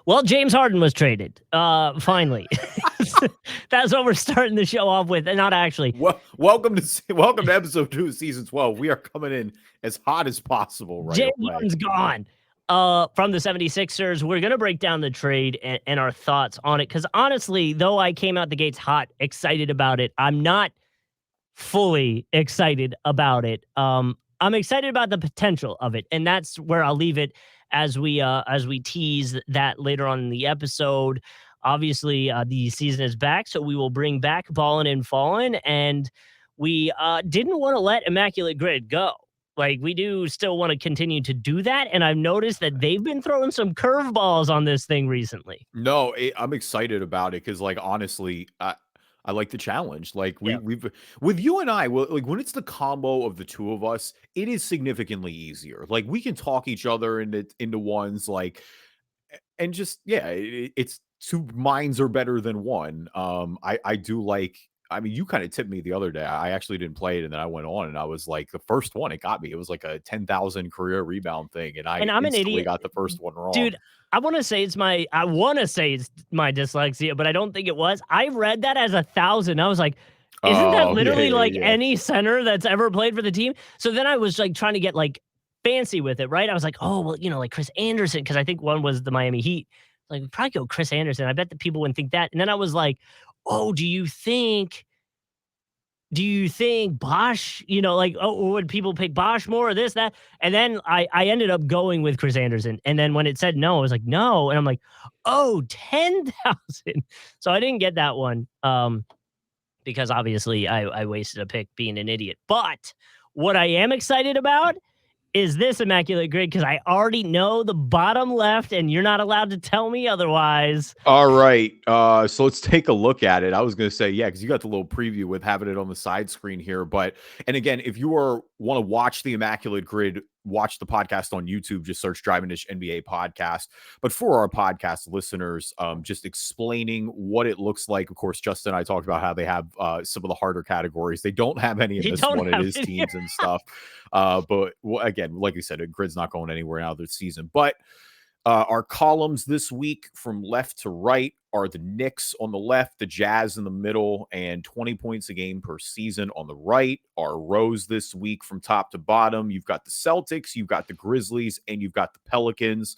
Well, James Harden was traded. Finally. That's what we're starting the show off with, and not actually. Welcome to episode 2 of season 12. We are coming in as hot as possible right James away. Harden's gone. From the 76ers, we're going to break down the trade and our thoughts on it. Because honestly, though I came out the gates hot, excited about it, I'm not fully excited about it. I'm excited about the potential of it, and that's where I'll leave it as we tease that later on in the episode. Obviously, the season is back, so we will bring back Ballin and Fallin, and we didn't want to let Immaculate Grid go. Like, we do still want to continue to do that, and I've noticed that they've been throwing some curveballs on this thing recently. No, I'm excited about it because, like, honestly, I like the challenge. Like we've with you and I, like when it's the combo of the two of us, it is significantly easier. Like we can talk each other into ones, like, and just it's two minds are better than one. I do like. I mean, you kind of tipped me the other day. I actually didn't play it, and then I went on, and I was like, the first one, it got me. It was like a 10,000 career rebound thing, and I I'm an instantly idiot. got the first one wrong. Dude, I want to say it's my dyslexia, but I don't think it was. I read that as 1,000. I was like, isn't that literally any center that's ever played for the team? So then I was like trying to get like fancy with it, right? I was like, oh, well, like Chris Anderson, because I think one was the Miami Heat. Like, we'd probably go Chris Anderson. I bet that people wouldn't think that. And then I was like, oh, do you think Bosch, would people pick Bosch more or this, that? And then I ended up going with Chris Anderson. And then when it said no, I was like, no. And I'm like, oh, 10,000. So I didn't get that one because obviously I wasted a pick being an idiot. But what I am excited about is this Immaculate Grid, because I already know the bottom left, and you're not allowed to tell me otherwise. All right. So let's take a look at it. I was going to say, yeah, because you got the little preview with having it on the side screen here. But, and again, if you want to watch the Immaculate Grid, watch the podcast on YouTube, just search Driving Dish NBA podcast. But for our podcast listeners, just explaining what it looks like. Of course, Justin and I talked about how they have some of the harder categories. They don't have any in this one. It is teams and stuff. But again, like you said, Grid's not going anywhere now this season. But our columns this week from left to right are the Knicks on the left, the Jazz in the middle, and 20 points a game per season on the right. Our rows this week from top to bottom, you've got the Celtics, you've got the Grizzlies, and you've got the Pelicans.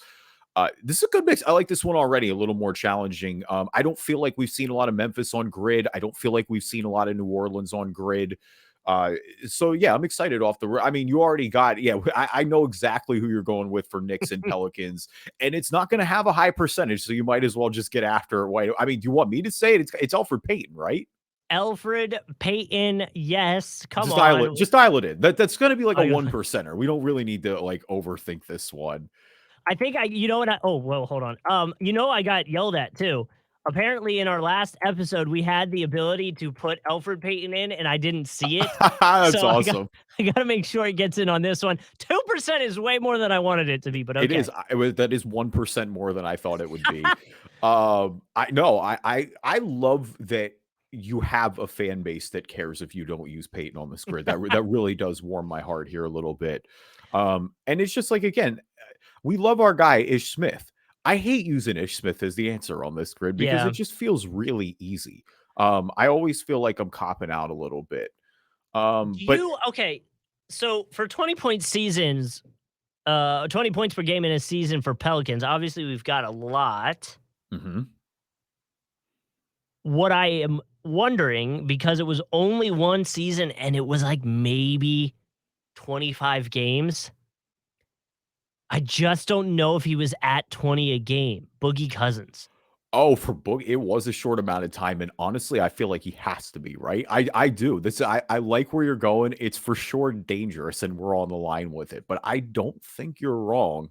This is a good mix. I like this one already, a little more challenging. I don't feel like we've seen a lot of Memphis on Grid. I don't feel like we've seen a lot of New Orleans on Grid. So yeah, I'm excited off the. I mean, you already got. Yeah, I know exactly who you're going with for Knicks and Pelicans, and it's not going to have a high percentage, so you might as well just get after it. I mean, do you want me to say it? It's Elfrid Payton, right? Elfrid Payton, yes. Come on, just dial it in. That's going to be like a 1%er. We don't really need to like overthink this one. I think hold on. I got yelled at too. Apparently, in our last episode, we had the ability to put Elfrid Payton in, and I didn't see it. That's awesome. I got to make sure it gets in on this one. 2% is way more than I wanted it to be, but okay. It is. That is 1% more than I thought it would be. I love that you have a fan base that cares if you don't use Payton on this grid. That really does warm my heart here a little bit. And it's just like, again, we love our guy Ish Smith. I hate using Ish Smith as the answer on this grid because it just feels really easy. I always feel like I'm copping out a little bit. Okay. So for 20-point seasons, 20 points per game in a season for Pelicans, obviously we've got a lot. Mm-hmm. What I am wondering, because it was only one season and it was like maybe 25 games, I just don't know if he was at 20 a game. Boogie Cousins. Oh, for Boogie, it was a short amount of time, and honestly, I feel like he has to be, right? I do. I like where you're going. It's for sure dangerous, and we're on the line with it. But I don't think you're wrong.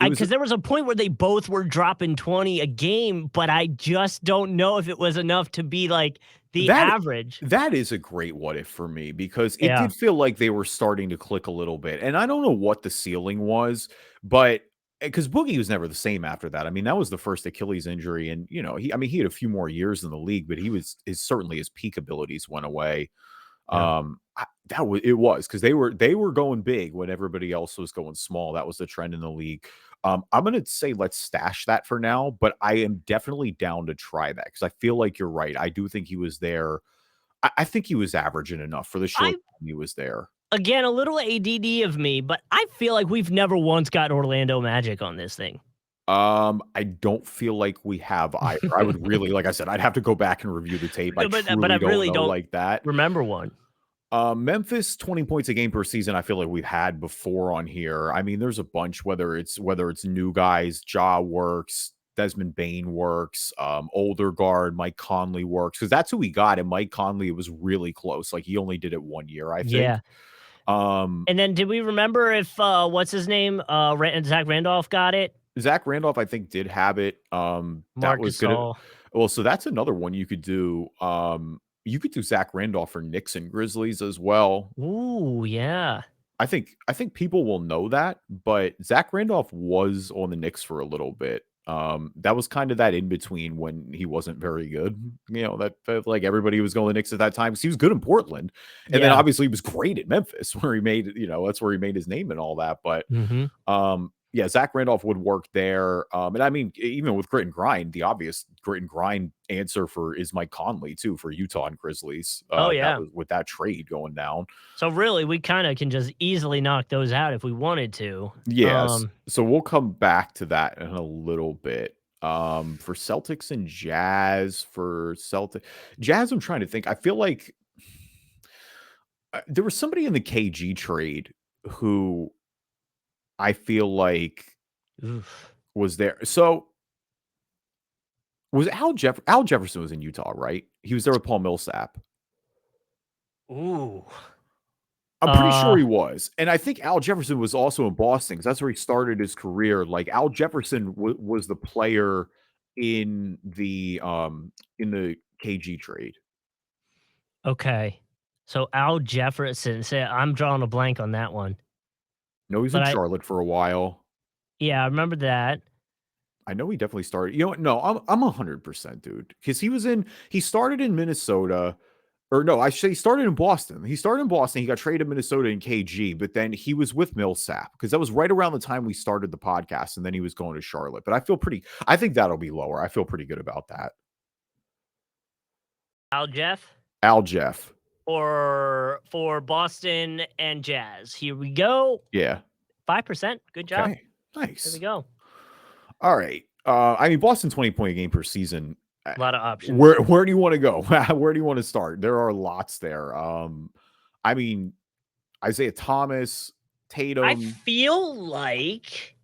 Because there was a point where they both were dropping 20 a game, but I just don't know if it was enough to be like the average. That is a great what if for me, because it did feel like they were starting to click a little bit. And I don't know what the ceiling was, but because Boogie was never the same after that. I mean, that was the first Achilles injury. And, he had a few more years in the league, but certainly his peak abilities went away. Yeah. It was because they were going big when everybody else was going small. That was the trend in the league. I'm gonna say let's stash that for now, but I am definitely down to try that because I feel like you're right. I do think he was there. I think he was averaging enough for the short I time he was there. Again, a little ADD of me, but I feel like we've never once got Orlando Magic on this thing. I don't feel like we have either. I would really, like I said, I'd have to go back and review the tape. I But I truly don't really know don't like that. remember one. Memphis 20 points a game per season. I feel like we've had before on here. I mean, there's a bunch. Whether it's new guys, Ja works, Desmond Bain works, older guard Mike Conley works because that's who we got. And Mike Conley was really close. Like he only did it 1 year, I think. Yeah. Um, And then did we remember if what's his name? Zach Randolph got it? Zach Randolph, I think, did have it. That was Marcus gonna. All. Well, so that's another one you could do. You could do Zach Randolph for Knicks and Grizzlies as well. Ooh, yeah. I think people will know that, but Zach Randolph was on the Knicks for a little bit. That was kind of that in between when he wasn't very good. That like everybody was going to Knicks at that time because he was good in Portland, and then Yeah. obviously he was great at Memphis, where he made that's where he made his name and all that. But Mhm. yeah, Zach Randolph would work there. And I mean, even with grit and grind, the obvious grit and grind answer is Mike Conley too for Utah and Grizzlies. Oh, That yeah. was with that trade going down. So really, we kinda can just easily knock those out if we wanted to. Yes. So we'll come back to that in a little bit. For Celtics and Jazz, Jazz, I'm trying to think. I feel like there was somebody in the KG trade who I feel like Oof. was there. So was Al Jefferson was in Utah, right? He was there with Paul Millsap. Ooh. I'm pretty sure Uh, he was, and I think Al Jefferson was also in Boston because that's where he started his career. Like Al Jefferson was the player in the KG trade. okay. So Al Jefferson, say I'm drawing a blank on that one. No, he was But in Charlotte for a while. yeah, I remember that. I know he definitely started. You know what? No, I'm 100%, dude, because he started in Minnesota. Or no, I should say he started in Boston. He started in Boston. He got traded to Minnesota in KG, but then he was with Millsap because that was right around the time we started the podcast, and then he was going to Charlotte. But I think that'll be lower. I feel pretty good about that. Al Jeff Al Jeff. for Boston and Jazz. Here we go. Yeah. 5%. Good job. Okay. There we Nice. go. All right. I mean, Boston 20-point a game per season. A lot of options. Where do you want to go? Where do you want to start? There are lots there. I mean, Isaiah Thomas, I Tatum. feel like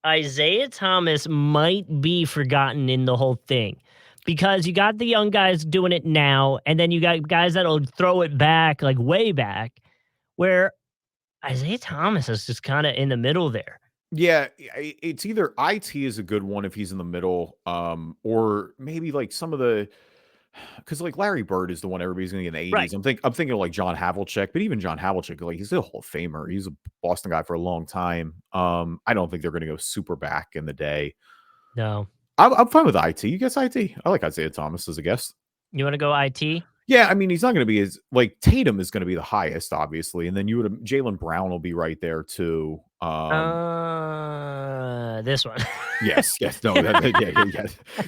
Isaiah Thomas might be forgotten in the whole thing because you got the young guys doing it now, and then you got guys that'll throw it back, like way back, where Isaiah Thomas is just kind of in the middle there. Yeah, it's either IT is a good one if he's in the middle, or maybe like some of the because like Larry Bird is the one everybody's gonna get in the 80s. Right. I'm thinking of like John Havlicek, but even John Havlicek, like he's a Hall of Famer. He's a Boston guy for a long time. I don't think they're gonna go super back in the day. No. I'm fine with IT. You guess IT. I like Isaiah Thomas as a guest. You want to go IT? Yeah, I mean, he's not going to be as like Tatum is going to be the highest, obviously, and then Jalen Brown will be right there too. This one. Yes, no, yeah.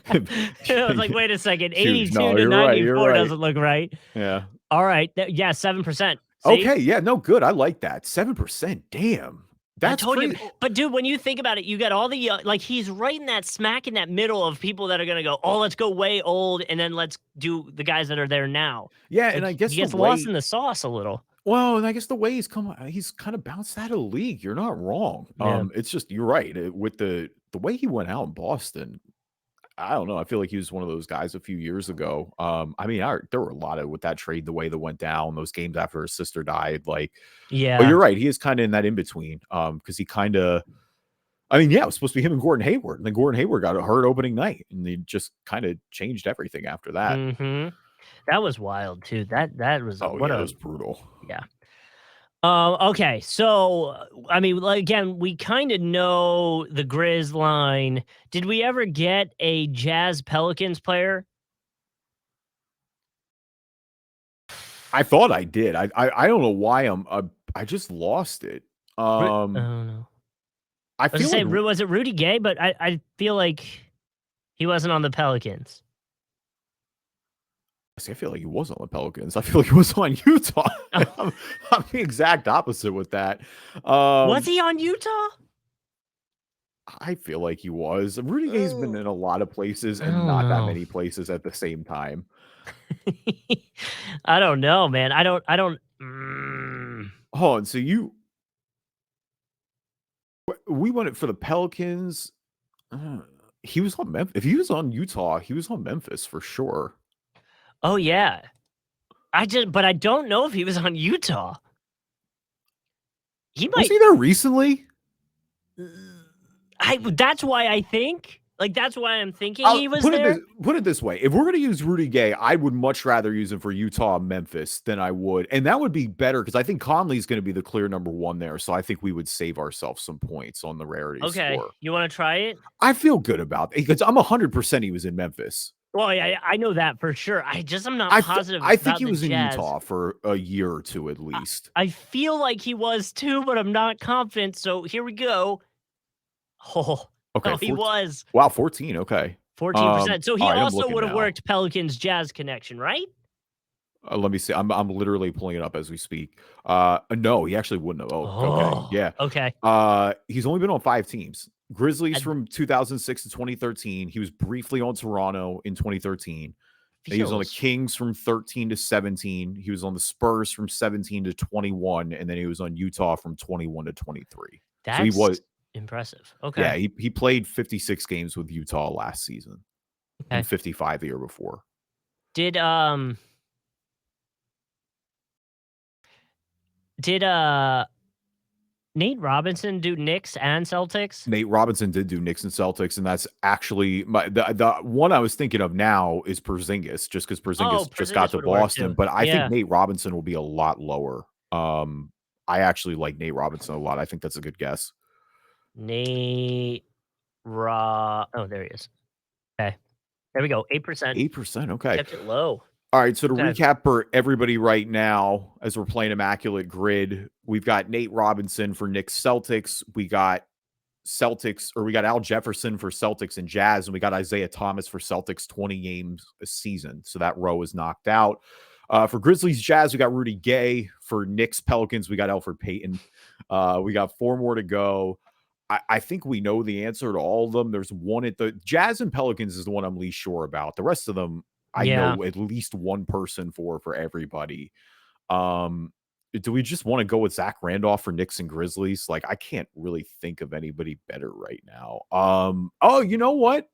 I was like, wait a second, Shoot, 82 no, to you're right, 94 doesn't look right. Yeah. All right, yeah, 7%. See? Okay, yeah, no, good. I like that. 7%. Damn, that's I told crazy. you, but dude, when you think about it, you got all the like he's right in that smack in that middle of people that are gonna go, oh, let's go way old, and then let's do the guys that are there now. Yeah, Like, and I guess he gets lost in the sauce a little. Well, and I guess the way he's kind of bounced out of the league. You're not wrong. Yeah. It's just you're right with the way he went out in Boston. I don't know. I feel like he was one of those guys a few years ago. I mean, there were a lot of with that trade, the way that went down, those games after his sister died. Like, Yeah. but you're right. He is kind of in that in between. Because he kind of, I mean, yeah, it was supposed to be him and Gordon Hayward, and then Gordon Hayward got hurt opening night, and they just kind of changed everything after that. Mm-hmm. That was wild too. That was That was brutal. Yeah. Okay, so I mean, like, again, we kind of know the Grizz line. Did we ever get a Jazz Pelicans player? I thought I did. I don't know why I just lost it. Oh no. I I was feel gonna say, like was it Rudy Gay? But I feel like he wasn't on the Pelicans. I feel like he was on the Pelicans. I feel like he was on Utah. Oh, I'm the exact opposite with that. was he on Utah? I feel like he was. Rudy Gay's been in a lot of places I and don't not that know. many places at the same time. I don't know, man. I don't. Hold on. So we went it for the Pelicans. He was on Memphis. If he was on Utah, he was on Memphis for sure. Oh yeah. But I don't know if he was on Utah. He Was might. he there recently? That's why I think. Like that's why I'm thinking he was put there. Put it this way: if we're going to use Rudy Gay, I would much rather use him for Utah and Memphis than I would, and that would be better because I think Conley's going to be the clear number one there. So I think we would save ourselves some points on the rarity Okay, score. you want to try it? I feel good about it because I'm 100% he was in Memphis. Well, yeah, I know that for sure. I'm not positive. I think about he was the in Jazz. Utah for a year or two at least. I feel like he was too, but I'm not confident. So here we go. Oh, Okay, he was. Wow, 14. Okay, 14%. So he all right, also would have worked Pelicans Jazz connection, right? Let me see. I'm literally pulling it up as we speak. No, he actually wouldn't have. Okay, yeah. Okay. He's only been on 5 teams. Grizzlies from 2006 to 2013. He was briefly on Toronto in 2013. He was on the Kings from 13 to 17. He was on the Spurs from 17 to 21, and then he was on Utah from 21 to 23. That's so he was impressive. Okay. Yeah, he played 56 games with Utah last season, and 55 the year before. Did Nate Robinson do Knicks and Celtics? Nate Robinson did do Knicks and Celtics, and that's actually the one I was thinking of now is Porzingis, just because Porzingis just got to Boston. But I think Nate Robinson will be a lot lower. I actually like Nate Robinson a lot. I think that's a good guess. Oh, there he is. Okay. There we go. 8%. 8%. Okay. Kept it low. All right, so to recap for everybody right now, as we're playing Immaculate Grid, we've got Nate Robinson for Knicks Celtics. We got Al Jefferson for Celtics and Jazz, and we got Isaiah Thomas for Celtics 20 games a season. So that row is knocked out. For Grizzlies Jazz, we got Rudy Gay. For Knicks Pelicans, we got Elfrid Payton. We got 4 more to go. I think we know the answer to all of them. There's one at the Jazz and Pelicans is the one I'm least sure about. The rest of them, I know at least one person for everybody. Do we just want to go with Zach Randolph for Knicks and Grizzlies? Like, I can't really think of anybody better right now. Oh, you know what?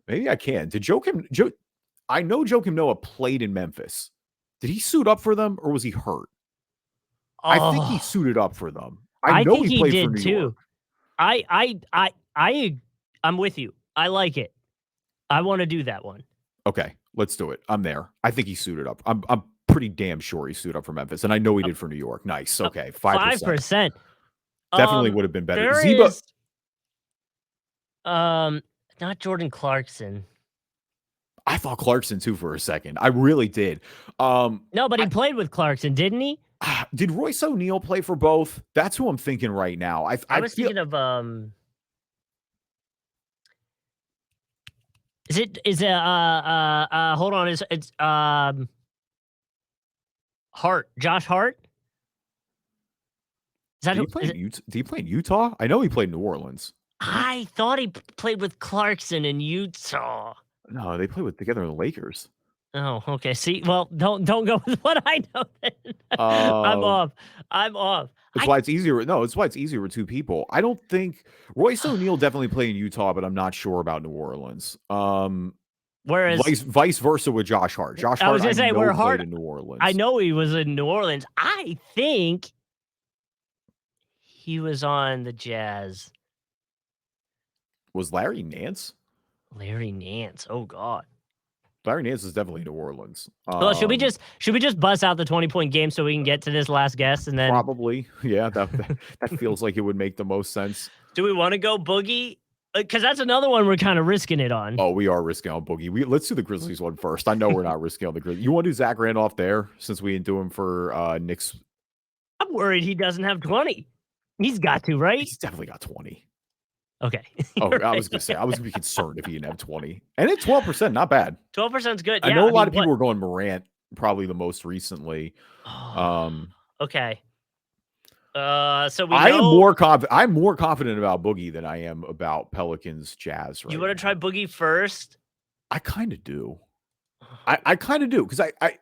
Maybe I can. I know Joakim Noah played in Memphis. Did he suit up for them or was he hurt? I think he suited up for them. I know he played for New York. I'm with you. I like it. I want to do that one. Okay, let's do it. I'm there. I think he suited up. I'm pretty damn sure he suited up for Memphis, and I know he did for New York. Nice. Okay, 5%. Definitely would have been better. Zeba. Not Jordan Clarkson. I thought Clarkson too for a second. I really did. No, but he played with Clarkson, didn't he? Did Royce O'Neal play for both? That's who I'm thinking right now. I was thinking of Is it hold on, it's Hart, Josh Hart? Did he play in Utah? I know he played in New Orleans. I thought he played with Clarkson in Utah. No, they played together in the Lakers. Oh, okay. See, well, don't go with what I know. I'm off. That's why it's easier. No, it's why it's easier with 2 people. I don't think Royce O'Neal definitely played in Utah, but I'm not sure about New Orleans. Whereas vice versa with Josh Hart. Josh Hart, I was gonna say, where Hart in New Orleans. I know he was in New Orleans. I think he was on the Jazz. Was Larry Nance? Larry Nance. Oh God. Larry Nance is definitely New Orleans. Well, should we just bust out the 20-point game so we can get to this last guess and then probably, yeah, that feels like it would make the most sense. Do we want to go Boogie Because that's another one we're kind of risking it on. Oh, we are risking on Boogie. Let's do the Grizzlies one first. I know we're not risking on the Grizzlies. You want to do Zach Randolph there since we didn't do him for Knicks? I'm worried he doesn't have 20. He's got to, right? He's definitely got 20. Okay. Oh, right. I was going to say, I was going to be concerned if he didn't have 20. And it's 12%, not bad. 12% is good. I know a lot of people were going Morant probably the most recently. Okay. So I'm more confident about Boogie than I am about Pelicans Jazz. Right, you want to try Boogie first? I kind of do. I kind of do because I.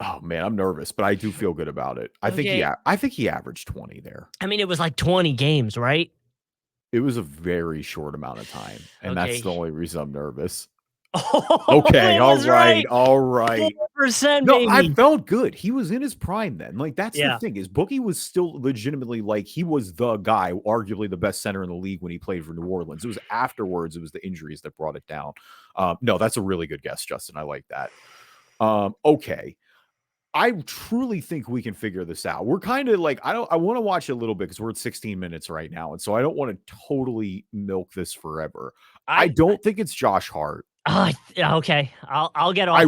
Oh man, I'm nervous, but I do feel good about it. I think he averaged 20 there. I mean, it was like 20 games, right? It was a very short amount of time, and that's the only reason I'm nervous. Oh, okay, all right. 4%, no, baby. I felt good. He was in his prime then. Like that's the thing is Boogie was still legitimately like he was the guy, arguably the best center in the league when he played for New Orleans. It was afterwards, it was the injuries that brought it down. No, that's a really good guess, Justin. I like that. Okay. I truly think we can figure this out. We're kind of like, I want to watch it a little bit because we're at 16 minutes right now. And so I don't want to totally milk this forever. I don't think it's Josh Hart. Okay. I'll get off I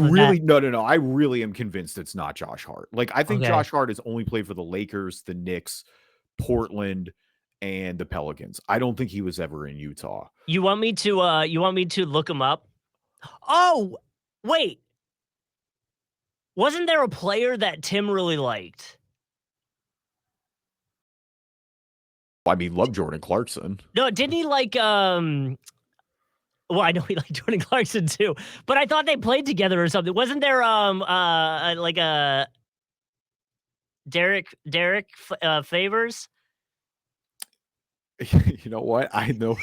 really am convinced it's not Josh Hart. Like, I think Josh Hart has only played for the Lakers, the Knicks, Portland, and the Pelicans. I don't think he was ever in Utah. You want me to look him up? Oh, wait. Wasn't there a player that Tim really liked? I mean, love Jordan Clarkson. No, didn't he like well, I know he liked Jordan Clarkson too, but I thought they played together or something. Wasn't there like a Derek Favors? You know what? I know.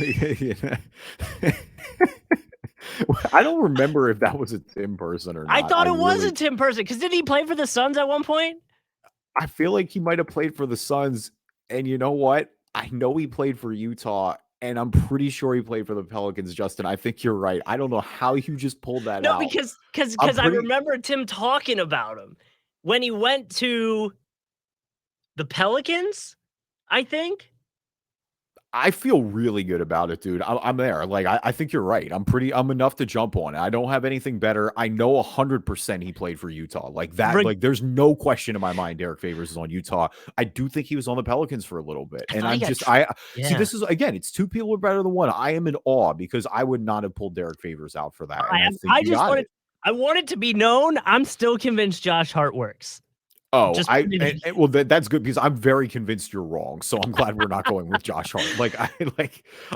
I don't remember if that was a Tim person or not. I thought it was a Tim person because didn't he play for the Suns at one point? I feel like he might have played for the Suns, and you know what? I know he played for Utah, and I'm pretty sure he played for the Pelicans. Justin, I think you're right. I don't know how you just pulled that out. No, because I remember Tim talking about him when he went to the Pelicans, I think. I feel really good about it, dude. I'm there. Like, I think you're right. I'm enough to jump on it. I don't have anything better. I know 100% he played for Utah. Like that, like there's no question in my mind Derek Favors is on Utah. I do think he was on the Pelicans for a little bit. And see, this is, again, it's two people are better than one. I am in awe because I would not have pulled Derek Favors out for that. I want it to be known. I'm still convinced Josh Hart works. Oh, well, that's good because I'm very convinced you're wrong. So I'm glad we're not going with Josh Hart.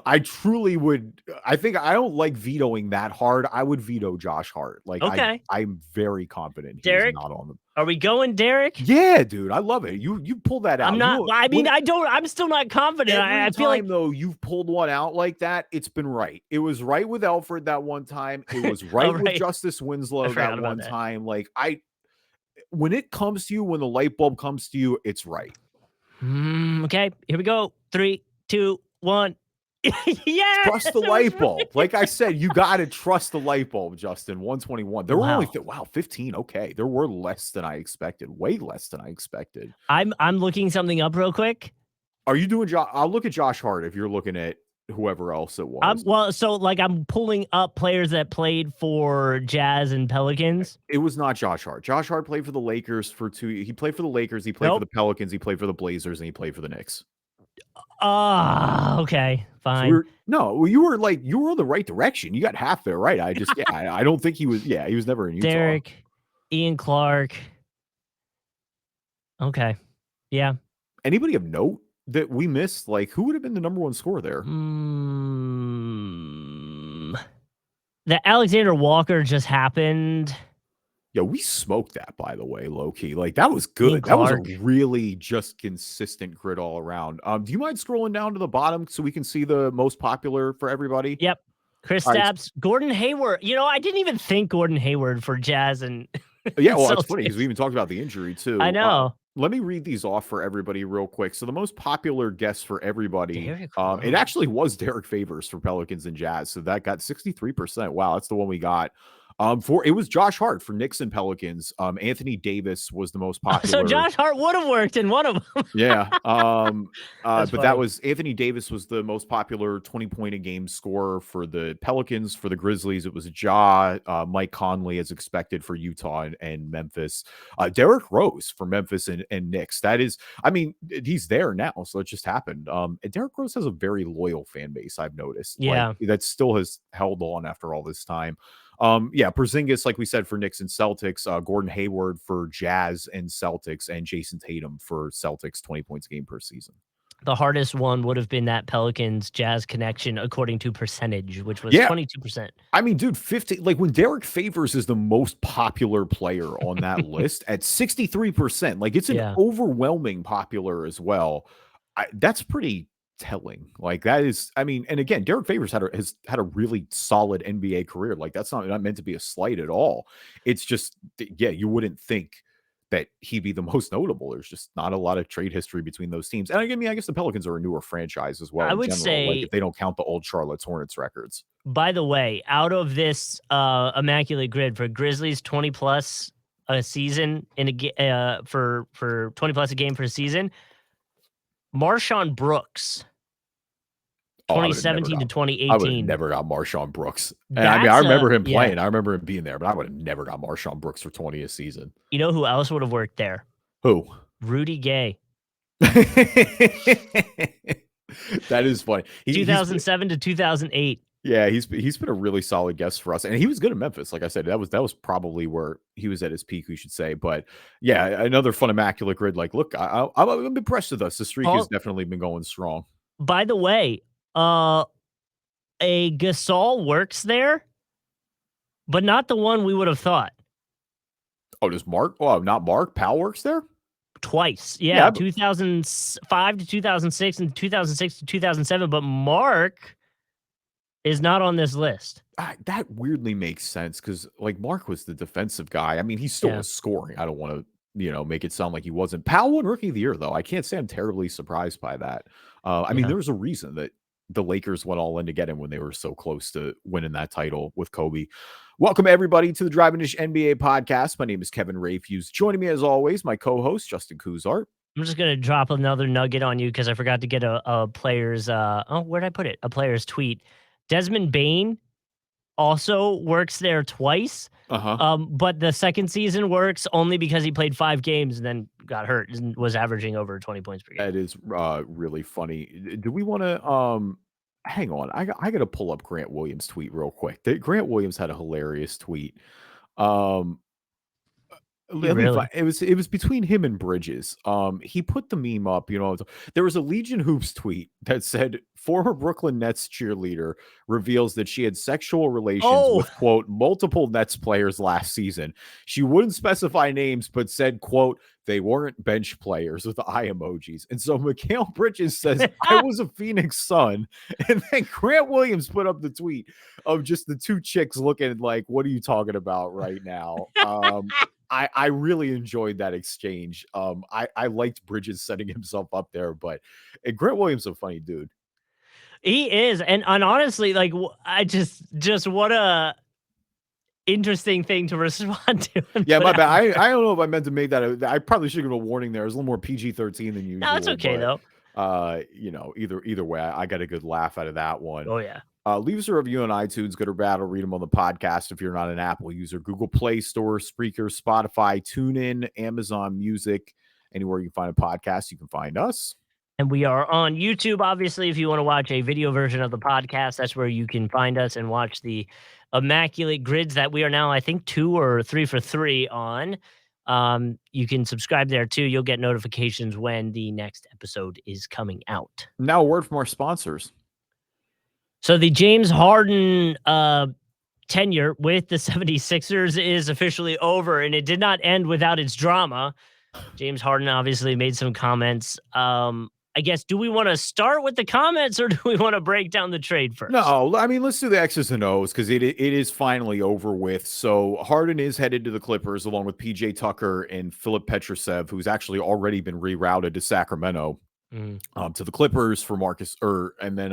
I truly would. I think I don't like vetoing that hard. I would veto Josh Hart. Like, okay, I'm very confident Derek, he's not on them. Are we going, Derek? Yeah, dude, I love it. You pulled that out. I'm not. I'm still not confident. I feel like though you've pulled one out like that, it's been right. It was right with Alfred that one time. It was right with Justice Winslow that one time. Like when it comes to you, when the light bulb comes to you, it's right. Okay, here we go. 3, 2, 1. Yeah, trust the light bulb. Like I said, you got to trust the light bulb, Justin. 121. There were only 15. Okay, there were less than I expected. Way less than I expected. I'm looking something up real quick. Are you doing Josh? I'll look at Josh Hart if you're looking at whoever else it was. So I'm pulling up players that played for Jazz and Pelicans. It was not Josh Hart. Josh Hart played for the Lakers for 2 years. He played for the Lakers. He played for the Pelicans. He played for the Blazers, and he played for the Knicks. Okay, fine. So you were in the right direction. You got half there, right? I don't think he was. Yeah, he was never in Utah. Derek, Ian Clark. Okay, yeah. Anybody of note that we missed? Like, who would have been the number one scorer there? The Alexander Walker just happened. Yeah, we smoked that, by the way, low key. Like, that was good. That was a really just consistent grid all around. Do you mind scrolling down to the bottom so we can see the most popular for everybody? Yep. Chris Stapps, Gordon Hayward. You know, I didn't even think Gordon Hayward for Jazz and yeah, well, it's funny because we even talked about the injury too. I know. Let me read these off for everybody real quick. So the most popular guess for everybody, it actually was Derek Favors for Pelicans and Jazz. So that got 63%. Wow, that's the one we got. For it was Josh Hart for Knicks and Pelicans. Anthony Davis was the most So popular. Josh Hart would have worked in one of them. Yeah. But funny. that was Anthony Davis was the most popular 20-point a game scorer for the Pelicans. For the Grizzlies, it was Mike Conley as expected for Utah and Memphis. Derrick Rose for Memphis and Knicks. That is, I mean, he's there now, so it just happened. And Derrick Rose has a very loyal fan base, I've noticed. Yeah. Like, that still has held on after all this time. Yeah, Porzingis, like we said, for Knicks and Celtics, Gordon Hayward for Jazz and Celtics, and Jason Tatum for Celtics, 20 points a game per season. The hardest one would have been that Pelicans Jazz connection according to percentage, which was 22%. I mean, dude, 50, like when Derek Favors is the most popular player on that list at 63%, like it's an overwhelming popular as well. That's pretty telling. Like that is, I mean, and again, Derek Favors has had a really solid NBA career. Like that's not meant to be a slight at all. It's just, yeah, you wouldn't think that he'd be the most notable. There's just not a lot of trade history between those teams. And I mean, I guess the Pelicans are a newer franchise as well. I would say, like if they don't count the old Charlotte Hornets records. By the way, out of this Immaculate Grid for Grizzlies, 20 plus a season for 20 plus a game per season, Marshawn Brooks, 2017 to 2018. I would have never got Marshawn Brooks. And I mean, I remember him playing. I remember him being there, but I would have never got Marshawn Brooks for 20 a season. You know who else would have worked there? Who? Rudy Gay. That is funny. 2007 to 2008. Yeah, he's been a really solid guest for us, and he was good at Memphis. Like I said, that was probably where he was at his peak, we should say. But yeah, another fun Immaculate Grid. Like, look, I'm impressed with us. The streak has definitely been going strong. By the way, a Gasol works there, but not the one we would have thought. Oh, does Mark? Oh, not Mark. Powell works there twice. Yeah, 2005 to 2006 and 2006 to 2007. But Mark is not on this list. That weirdly makes sense because, like, Mark was the defensive guy. I mean, he still was scoring. I don't want to, make it sound like he wasn't. Powell won Rookie of the Year, though. I can't say I'm terribly surprised by that. I mean, there was a reason that the Lakers went all in to get him when they were so close to winning that title with Kobe. Welcome, everybody, to the Driving Dish NBA podcast. My name is Kevin Rafuse. Joining me, as always, my co-host, Justin Cousart. I'm just going to drop another nugget on you because I forgot to get a player's where'd I put it? A player's tweet. Desmond Bane also works there twice. But the second season works only because he played 5 games and then got hurt and was averaging over 20 points per game. That is really funny. Do we want to hang on? I got to pull up Grant Williams' tweet real quick. Grant Williams had a hilarious tweet. Really? It was between him and Bridges. He put the meme up, there was a Legion Hoops tweet that said former Brooklyn Nets cheerleader reveals that she had sexual relations with, quote, multiple Nets players last season. She wouldn't specify names, but said, quote, they weren't bench players, with the eye emojis. And so Mikal Bridges says, I was a Phoenix Sun. And then Grant Williams put up the tweet of just the two chicks looking like, what are you talking about right now? I really enjoyed that exchange. I liked Bridges setting himself up there, but Grant Williams is a funny dude. He is, and honestly, like I just what a interesting thing to respond to. Yeah, my bad. I don't know if I meant to make that. I probably should give a warning there. It was a little more PG-13 than usual. No, it's okay though. Either way, I got a good laugh out of that one. Oh yeah. Leave us a review on iTunes, good or bad. I'll read them on the podcast if you're not an Apple user. Google Play Store, Spreaker, Spotify, TuneIn, Amazon Music. Anywhere you can find a podcast, you can find us. And we are on YouTube, obviously, if you want to watch a video version of the podcast. That's where you can find us and watch the Immaculate Grids that we are now, I think, 2 or 3 for 3 on. You can subscribe there, too. You'll get notifications when the next episode is coming out. Now, a word from our sponsors. So the James Harden tenure with the 76ers is officially over, and it did not end without its drama. James Harden obviously made some comments. I guess, do we want to start with the comments or do we want to break down the trade first? No, I mean, let's do the X's and O's because it is finally over with. So Harden is headed to the Clippers along with PJ Tucker and Philip Petrusev, who's actually already been rerouted to Sacramento. Mm. To the Clippers for and then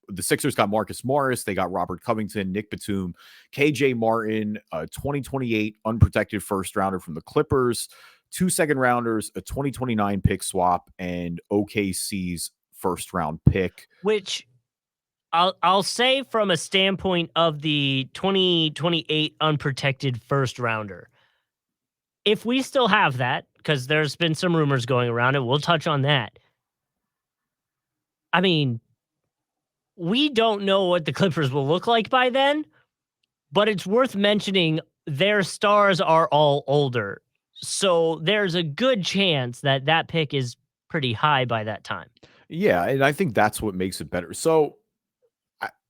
the Sixers got Marcus Morris. They got Robert Covington, Nick Batum, KJ Martin, 2028 unprotected first rounder from the Clippers, 2 second rounders, a 2029 pick swap, and OKC's first round pick. Which I'll say from a standpoint of the 2028 unprotected first rounder, if we still have that, because there's been some rumors going around, and we'll touch on that. I mean, we don't know what the Clippers will look like by then, but it's worth mentioning their stars are all older. So there's a good chance that that pick is pretty high by that time. Yeah, and I think that's what makes it better. So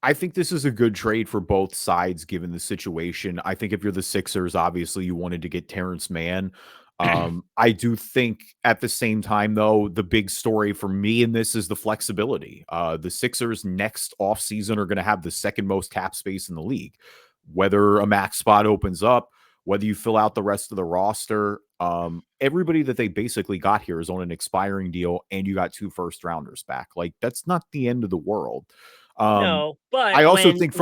I think this is a good trade for both sides given the situation. I think if you're the Sixers, obviously you wanted to get Terrence Mann. I do think at the same time, though, the big story for me in this is the flexibility. The Sixers next offseason are going to have the second most cap space in the league. Whether a max spot opens up, whether you fill out the rest of the roster, everybody that they basically got here is on an expiring deal, and you got 2 first rounders back. Like, that's not the end of the world. No, but I also think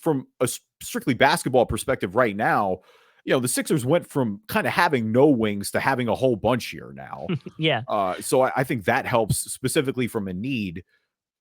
from a strictly basketball perspective right now, the Sixers went from kind of having no wings to having a whole bunch here now. yeah. So I think that helps specifically from a need.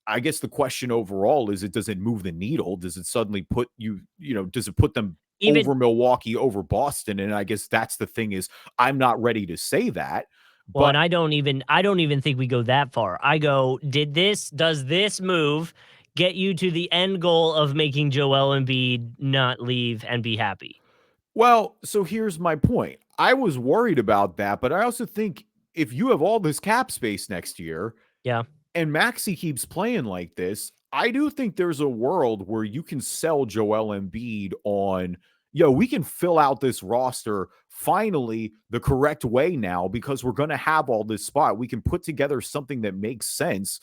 I guess the question overall is, does it move the needle? Does it suddenly put does it put them over Milwaukee, over Boston? And I guess that's the thing is I'm not ready to say that. Well, and I don't even think we go that far. I go, does this move get you to the end goal of making Joel Embiid not leave and be happy? Well, so here's my point. I was worried about that, but I also think if you have all this cap space next year, yeah, and Maxey keeps playing like this, I do think there's a world where you can sell Joel Embiid on, we can fill out this roster finally the correct way now because we're going to have all this spot. We can put together something that makes sense.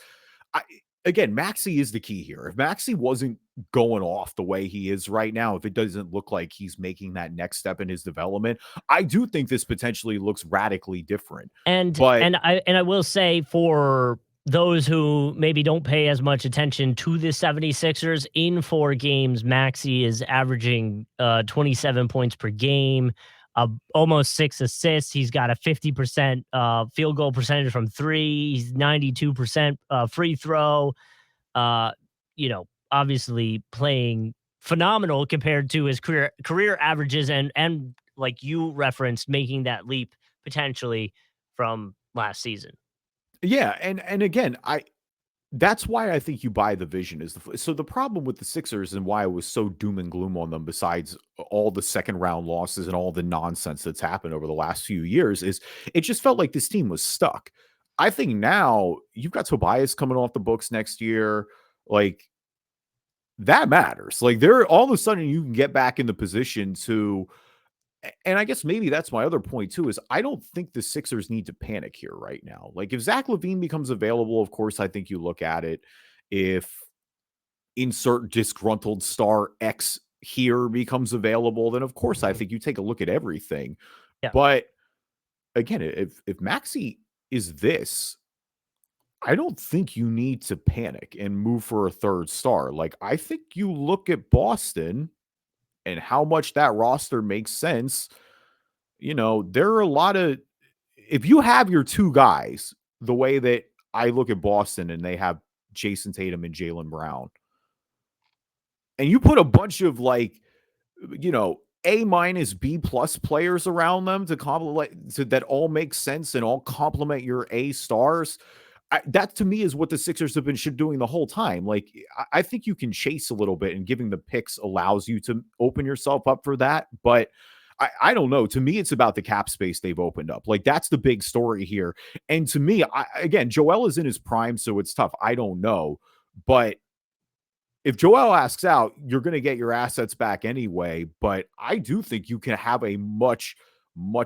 Again, Maxey is the key here. If Maxey wasn't going off the way he is right now, if it doesn't look like he's making that next step in his development, I do think this potentially looks radically different. And I will say for those who maybe don't pay as much attention to the 76ers, in 4 games, Maxey is averaging 27 points per game, almost 6 assists. He's got a 50% field goal percentage from 3. He's 92% free throw. Obviously playing phenomenal compared to his career averages and like you referenced, making that leap potentially from last season. Yeah, and again, that's why I think you buy the vision so the problem with the Sixers and why I was so doom and gloom on them, besides all the second round losses and all the nonsense that's happened over the last few years, is it just felt like this team was stuck. I think now you've got Tobias coming off the books next year, like that matters. Like all of a sudden you can get back in the position to. And I guess maybe that's my other point too, is I don't think the Sixers need to panic here right now. Like if Zach LaVine becomes available, of course, I think you look at it. If insert disgruntled star X here becomes available, then of course I think you take a look at everything. Yeah. But again, if Maxey is this, I don't think you need to panic and move for a third star. Like I think you look at Boston and how much that roster makes sense. There are a lot of, if you have your 2 guys, the way that I look at Boston and they have Jason Tatum and Jaylen Brown, and you put a bunch of A- B+ players around them to complement, so that all make sense and all complement your A stars. That to me is what the Sixers have been doing the whole time. Like, I think you can chase a little bit, and giving the picks allows you to open yourself up for that. But I don't know. To me, it's about the cap space they've opened up. Like, that's the big story here. And to me, again, Joel is in his prime, so it's tough. I don't know. But if Joel asks out, you're going to get your assets back anyway. But I do think you can have a much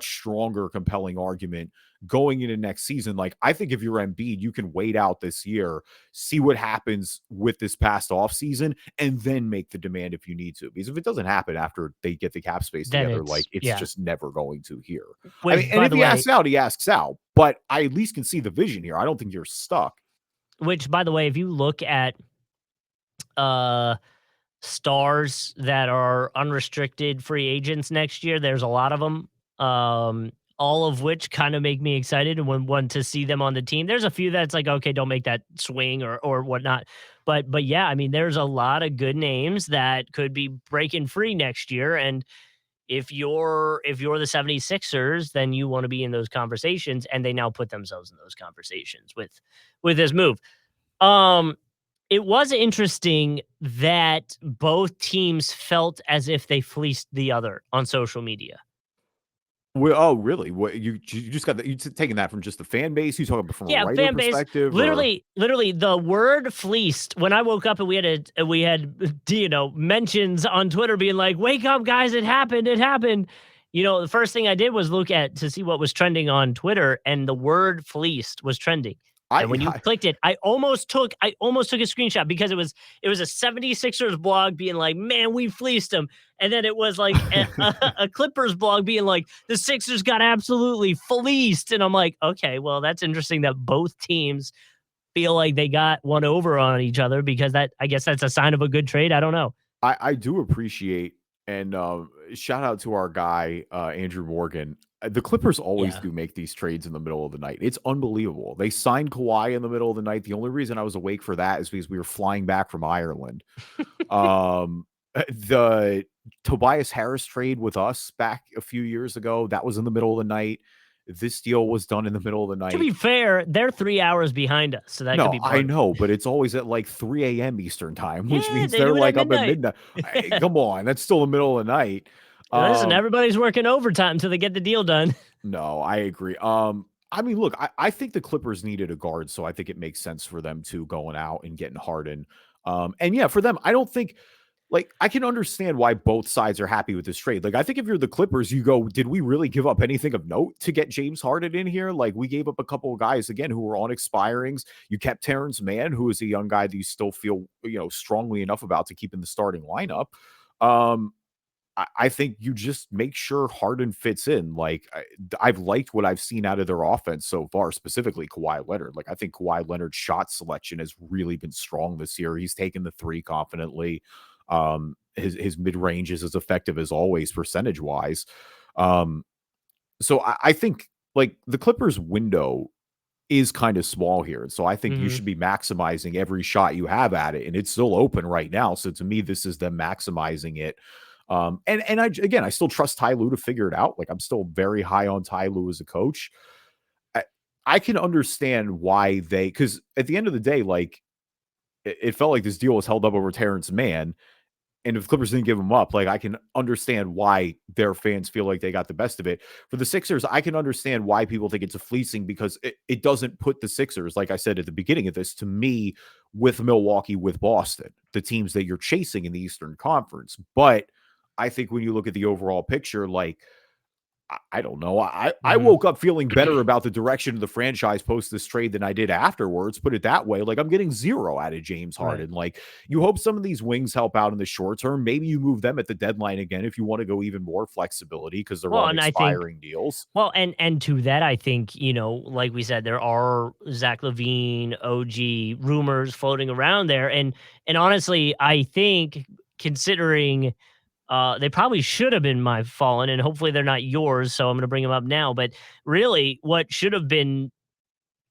stronger, compelling argument going into next season. Like, I think if you're Embiid, you can wait out this year, see what happens with this past offseason, and then make the demand if you need to. Because if it doesn't happen after they get the cap space together, it's just never going to here. And if he asks out, he asks out. but I at least can see the vision here. I don't think you're stuck. Which, by the way, if you look at stars that are unrestricted free agents next year, there's a lot of them. All of which kind of make me excited and want to see them on the team. There's a few that's like, okay, don't make that swing or whatnot. But yeah, I mean, there's a lot of good names that could be breaking free next year. And if you're the 76ers, then you want to be in those conversations, and they now put themselves in those conversations with this move. It was interesting that both teams felt as if they fleeced the other on social media. Well, oh, really? What you just got you taking that from just the fan base? You talking about from a writer Fan base. perspective? Literally, the word fleeced. When I woke up and we had mentions on Twitter being like, "Wake up, guys! It happened! It happened!" The first thing I did was look to see what was trending on Twitter, and the word fleeced was trending. And when you clicked it, I almost took a screenshot because it was a 76ers blog being like, "Man, we fleeced them." And then it was like a Clippers blog being like, "The Sixers got absolutely fleeced." And I'm like, okay, well, that's interesting that both teams feel like they got one over on each other, because I guess that's a sign of a good trade. I don't know. I do appreciate, and shout out to our guy, Andrew Morgan. The Clippers always do make these trades in the middle of the night. It's unbelievable. They signed Kawhi in the middle of the night. The only reason I was awake for that is because we were flying back from Ireland. The Tobias Harris trade with us back a few years ago, that was in the middle of the night. This deal was done in the middle of the night. To be fair, they're 3 hours behind us, so that could be part I know, but it's always at like 3 a.m. Eastern time, which means they they're like at up at midnight. Come on, that's still the middle of the night. Listen, everybody's working overtime until they get the deal done. No, I agree. I mean, look, I think the Clippers needed a guard, so I think it makes sense for them to going out and getting Harden. And yeah, for them, I don't think, like, I can understand why both sides are happy with this trade. Like, I think if you're the Clippers, you go, did we really give up anything of note to get James Harden in here? Like, we gave up a couple of guys, again, who were on expirings. You kept Terrence Mann, who is a young guy that you still feel, strongly enough about to keep in the starting lineup. I think you just make sure Harden fits in. Like, I've liked what I've seen out of their offense so far, specifically Kawhi Leonard. Like, I think Kawhi Leonard's shot selection has really been strong this year. He's taken the three confidently. His mid-range is as effective as always, percentage-wise. So I think, like, the Clippers window is kind of small here. So I think you should be maximizing every shot you have at it. And it's still open right now. So to me, this is them maximizing it. And I still trust Ty Lue to figure it out. Like, I'm still very high on Ty Lue as a coach. I can understand why because at the end of the day, like, it felt like this deal was held up over Terrence Mann. And if the Clippers didn't give him up, like, I can understand why their fans feel like they got the best of it. For the Sixers, I can understand why people think it's a fleecing, because it doesn't put the Sixers, like I said at the beginning of this, to me, with Milwaukee, with Boston, the teams that you're chasing in the Eastern Conference. But I think when you look at the overall picture, like, I don't know. I woke up feeling better about the direction of the franchise post this trade than I did afterwards. Put it that way. Like, I'm getting 0 out of James Harden. Right. Like, you hope some of these wings help out in the short term. Maybe you move them at the deadline again if you want to go even more flexibility, because they're on expiring deals. Well, and to that, I think, like we said, there are Zach LaVine, OG rumors floating around there. And honestly, I think, considering they probably should have been my Fallin, and hopefully they're not yours, so I'm going to bring them up now. But really, what should have been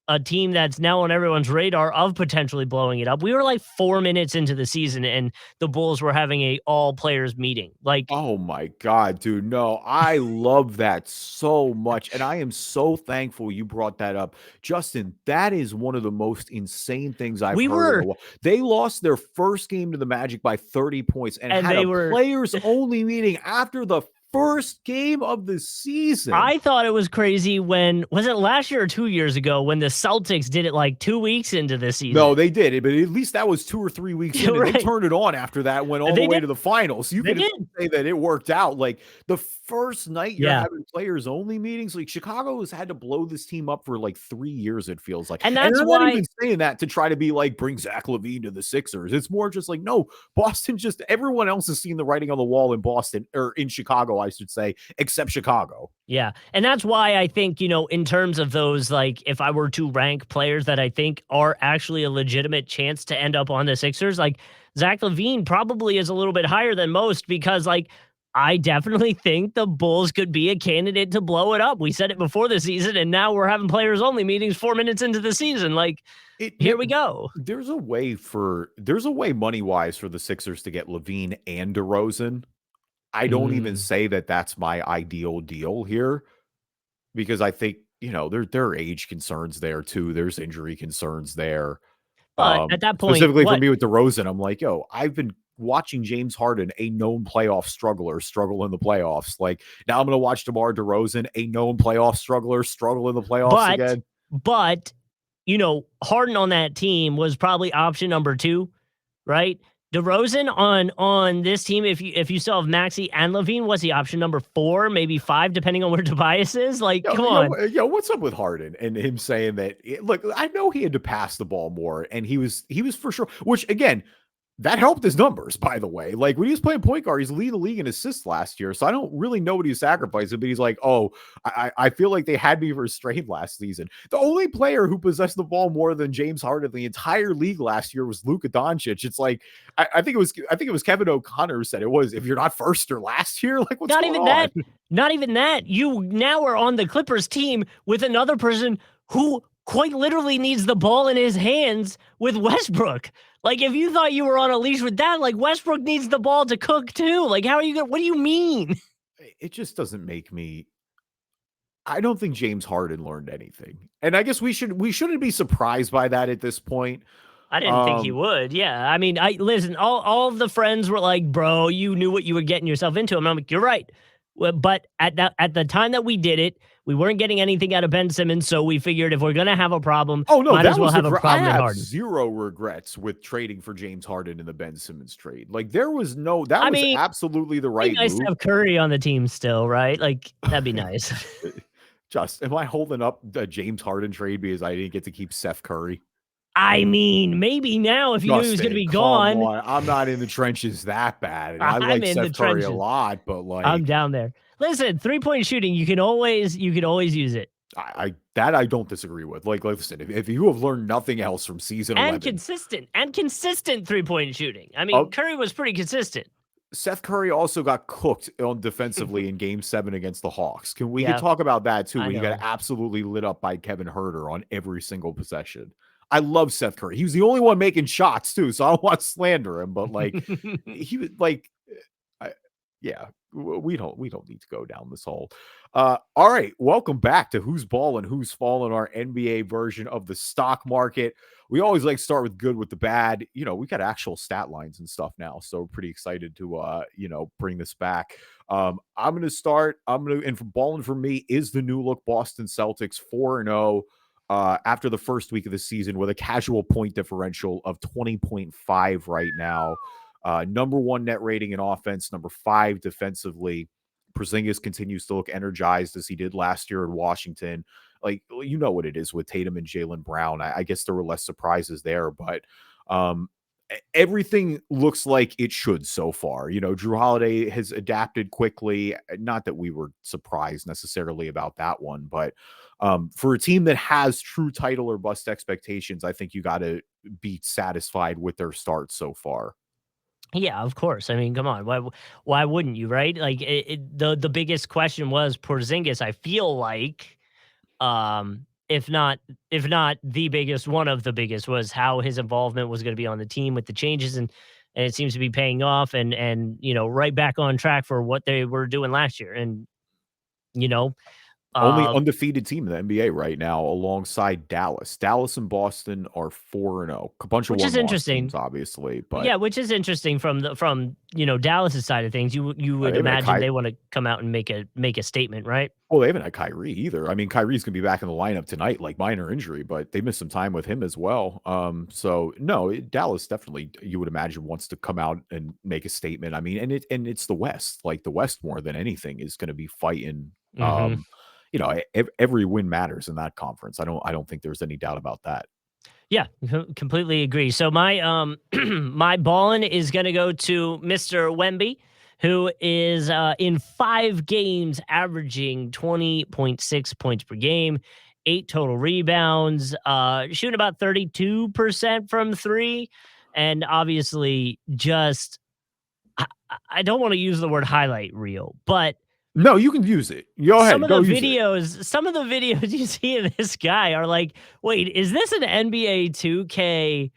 a team that's now on everyone's radar of potentially blowing it up. We were like 4 minutes into the season, and the Bulls were having a all-players meeting. Like, oh my God, dude. No, I love that so much. And I am so thankful you brought that up. Justin, that is one of the most insane things I've heard. They lost their first game to the Magic by 30 points and had a players-only meeting after the first game of the season. I thought it was crazy when, was it last year or 2 years ago, when the Celtics did it like 2 weeks into the season? No, they did it, but at least that was 2 or 3 weeks in. Right. They turned it on after that, went all the way to the finals. You can say that it worked out. Like, the first night you're having players only meetings, like, Chicago has had to blow this team up for like 3 years, it feels like. And that's I'm why, not even saying that to try to be like, bring Zach LaVine to the Sixers. It's more just like, no, Boston, just everyone else has seen the writing on the wall in Boston or in Chicago. I should say, except Chicago. Yeah. And that's why I think, in terms of those, like, if I were to rank players that I think are actually a legitimate chance to end up on the Sixers, like, Zach LaVine probably is a little bit higher than most because, like, I definitely think the Bulls could be a candidate to blow it up. We said it before the season, and now we're having players only meetings 4 minutes into the season. Like, here we go. There's a way money wise for the Sixers to get LaVine and DeRozan. I don't even say that that's my ideal deal here because I think, there are age concerns there too. There's injury concerns there. But at that point, specifically for me with DeRozan, I'm like, yo, I've been watching James Harden, a known playoff struggler, struggle in the playoffs. Like now I'm going to watch DeMar DeRozan, a known playoff struggler, struggle in the playoffs again. But, Harden on that team was probably option number 2, right? DeRozan on this team, if you still have Maxey and LaVine, was he option number 4, maybe 5, depending on where Tobias is? Like, come on. What's up with Harden and him saying that? Look, I know he had to pass the ball more, and he was for sure. Which again, that helped his numbers, by the way. Like when he was playing point guard, he's leading the league in assists last year. So I don't really know what he was sacrificing, but he's like, oh, I feel like they had me restrained last season. The only player who possessed the ball more than James Harden in the entire league last year was Luka Doncic. It's like I think it was Kevin O'Connor who said it was, if you're not first or last year, like what's going on? Not even that. You now are on the Clippers team with another person who quite literally needs the ball in his hands with Westbrook. Like, if you thought you were on a leash with that, like, Westbrook needs the ball to cook, too. Like, how are you going to – what do you mean? It just doesn't make me – I don't think James Harden learned anything. And I guess we shouldn't be surprised by that at this point. I didn't think he would. Yeah. I mean, listen, all of the friends were like, bro, you knew what you were getting yourself into. And I'm like, you're right. But at the time that we did it, we weren't getting anything out of Ben Simmons, so we figured if we're going to have a problem, might as well have a problem with Harden. Zero regrets with trading for James Harden in the Ben Simmons trade. Like, there was no – that was absolutely the right move. Nice to have Curry on the team still, right? Like, that'd be nice. Am I holding up the James Harden trade because I didn't get to keep Seth Curry? I mean, maybe now if you knew he was going to be gone. I'm not in the trenches that bad. I like Seth Curry a lot, but like I'm down there. Listen, 3-point shooting, you can always use it. I don't disagree with. Like, listen, if you have learned nothing else from season 11, consistent 3-point shooting. I mean, Curry was pretty consistent. Seth Curry also got cooked on defensively in Game 7 against the Hawks. Can talk about that too? When he got absolutely lit up by Kevin Huerter on every single possession. I love Seth Curry. He was the only one making shots too, so I don't want to slander him. But like, he was like, we don't need to go down this hole. All right, welcome back to Who's Ballin', Who's Fallin', our NBA version of the stock market. We always like to start with good with the bad. We got actual stat lines and stuff now, so we're pretty excited to bring this back. I'm going to start. And for Ballin' for me is the new look Boston Celtics 4-0. After the first week of the season with a casual point differential of 20.5 right now. Number 1 net rating in offense, number 5 defensively. Porzingis continues to look energized as he did last year in Washington. Like, you know what it is with Tatum and Jaylen Brown. I guess there were less surprises there, but everything looks like it should so far. Drew Holiday has adapted quickly. Not that we were surprised necessarily about that one, but for a team that has true title or bust expectations, I think you got to be satisfied with their start so far. Yeah, of course. I mean, come on. Why wouldn't you, right? Like the biggest question was Porzingis. I feel like, if not the biggest, one of the biggest was how his involvement was going to be on the team with the changes, and it seems to be paying off, and right back on track for what they were doing last year, and only undefeated team in the NBA right now, alongside Dallas. Dallas and Boston are 4-0. A bunch of one-loss teams, obviously, but yeah, which is interesting from Dallas's side of things. You would imagine they want to come out and make a statement, right? Well, they haven't had Kyrie either. I mean, Kyrie's gonna be back in the lineup tonight, like minor injury, but they missed some time with him as well. So no, Dallas definitely, you would imagine, wants to come out and make a statement. I mean, and it's the West, like the West more than anything is going to be fighting. Every win matters in that conference. I don't think there's any doubt about that. Yeah, completely agree. So my my Ballin is going to go to Mr. Wemby, who is in 5 games averaging 20.6 points per game, 8 total rebounds, shooting about 32% from 3, and obviously just I don't want to use the word highlight reel, but No, you can use it. Go ahead. Go use it. some of the videos you see of this guy are like, wait, is this an NBA 2K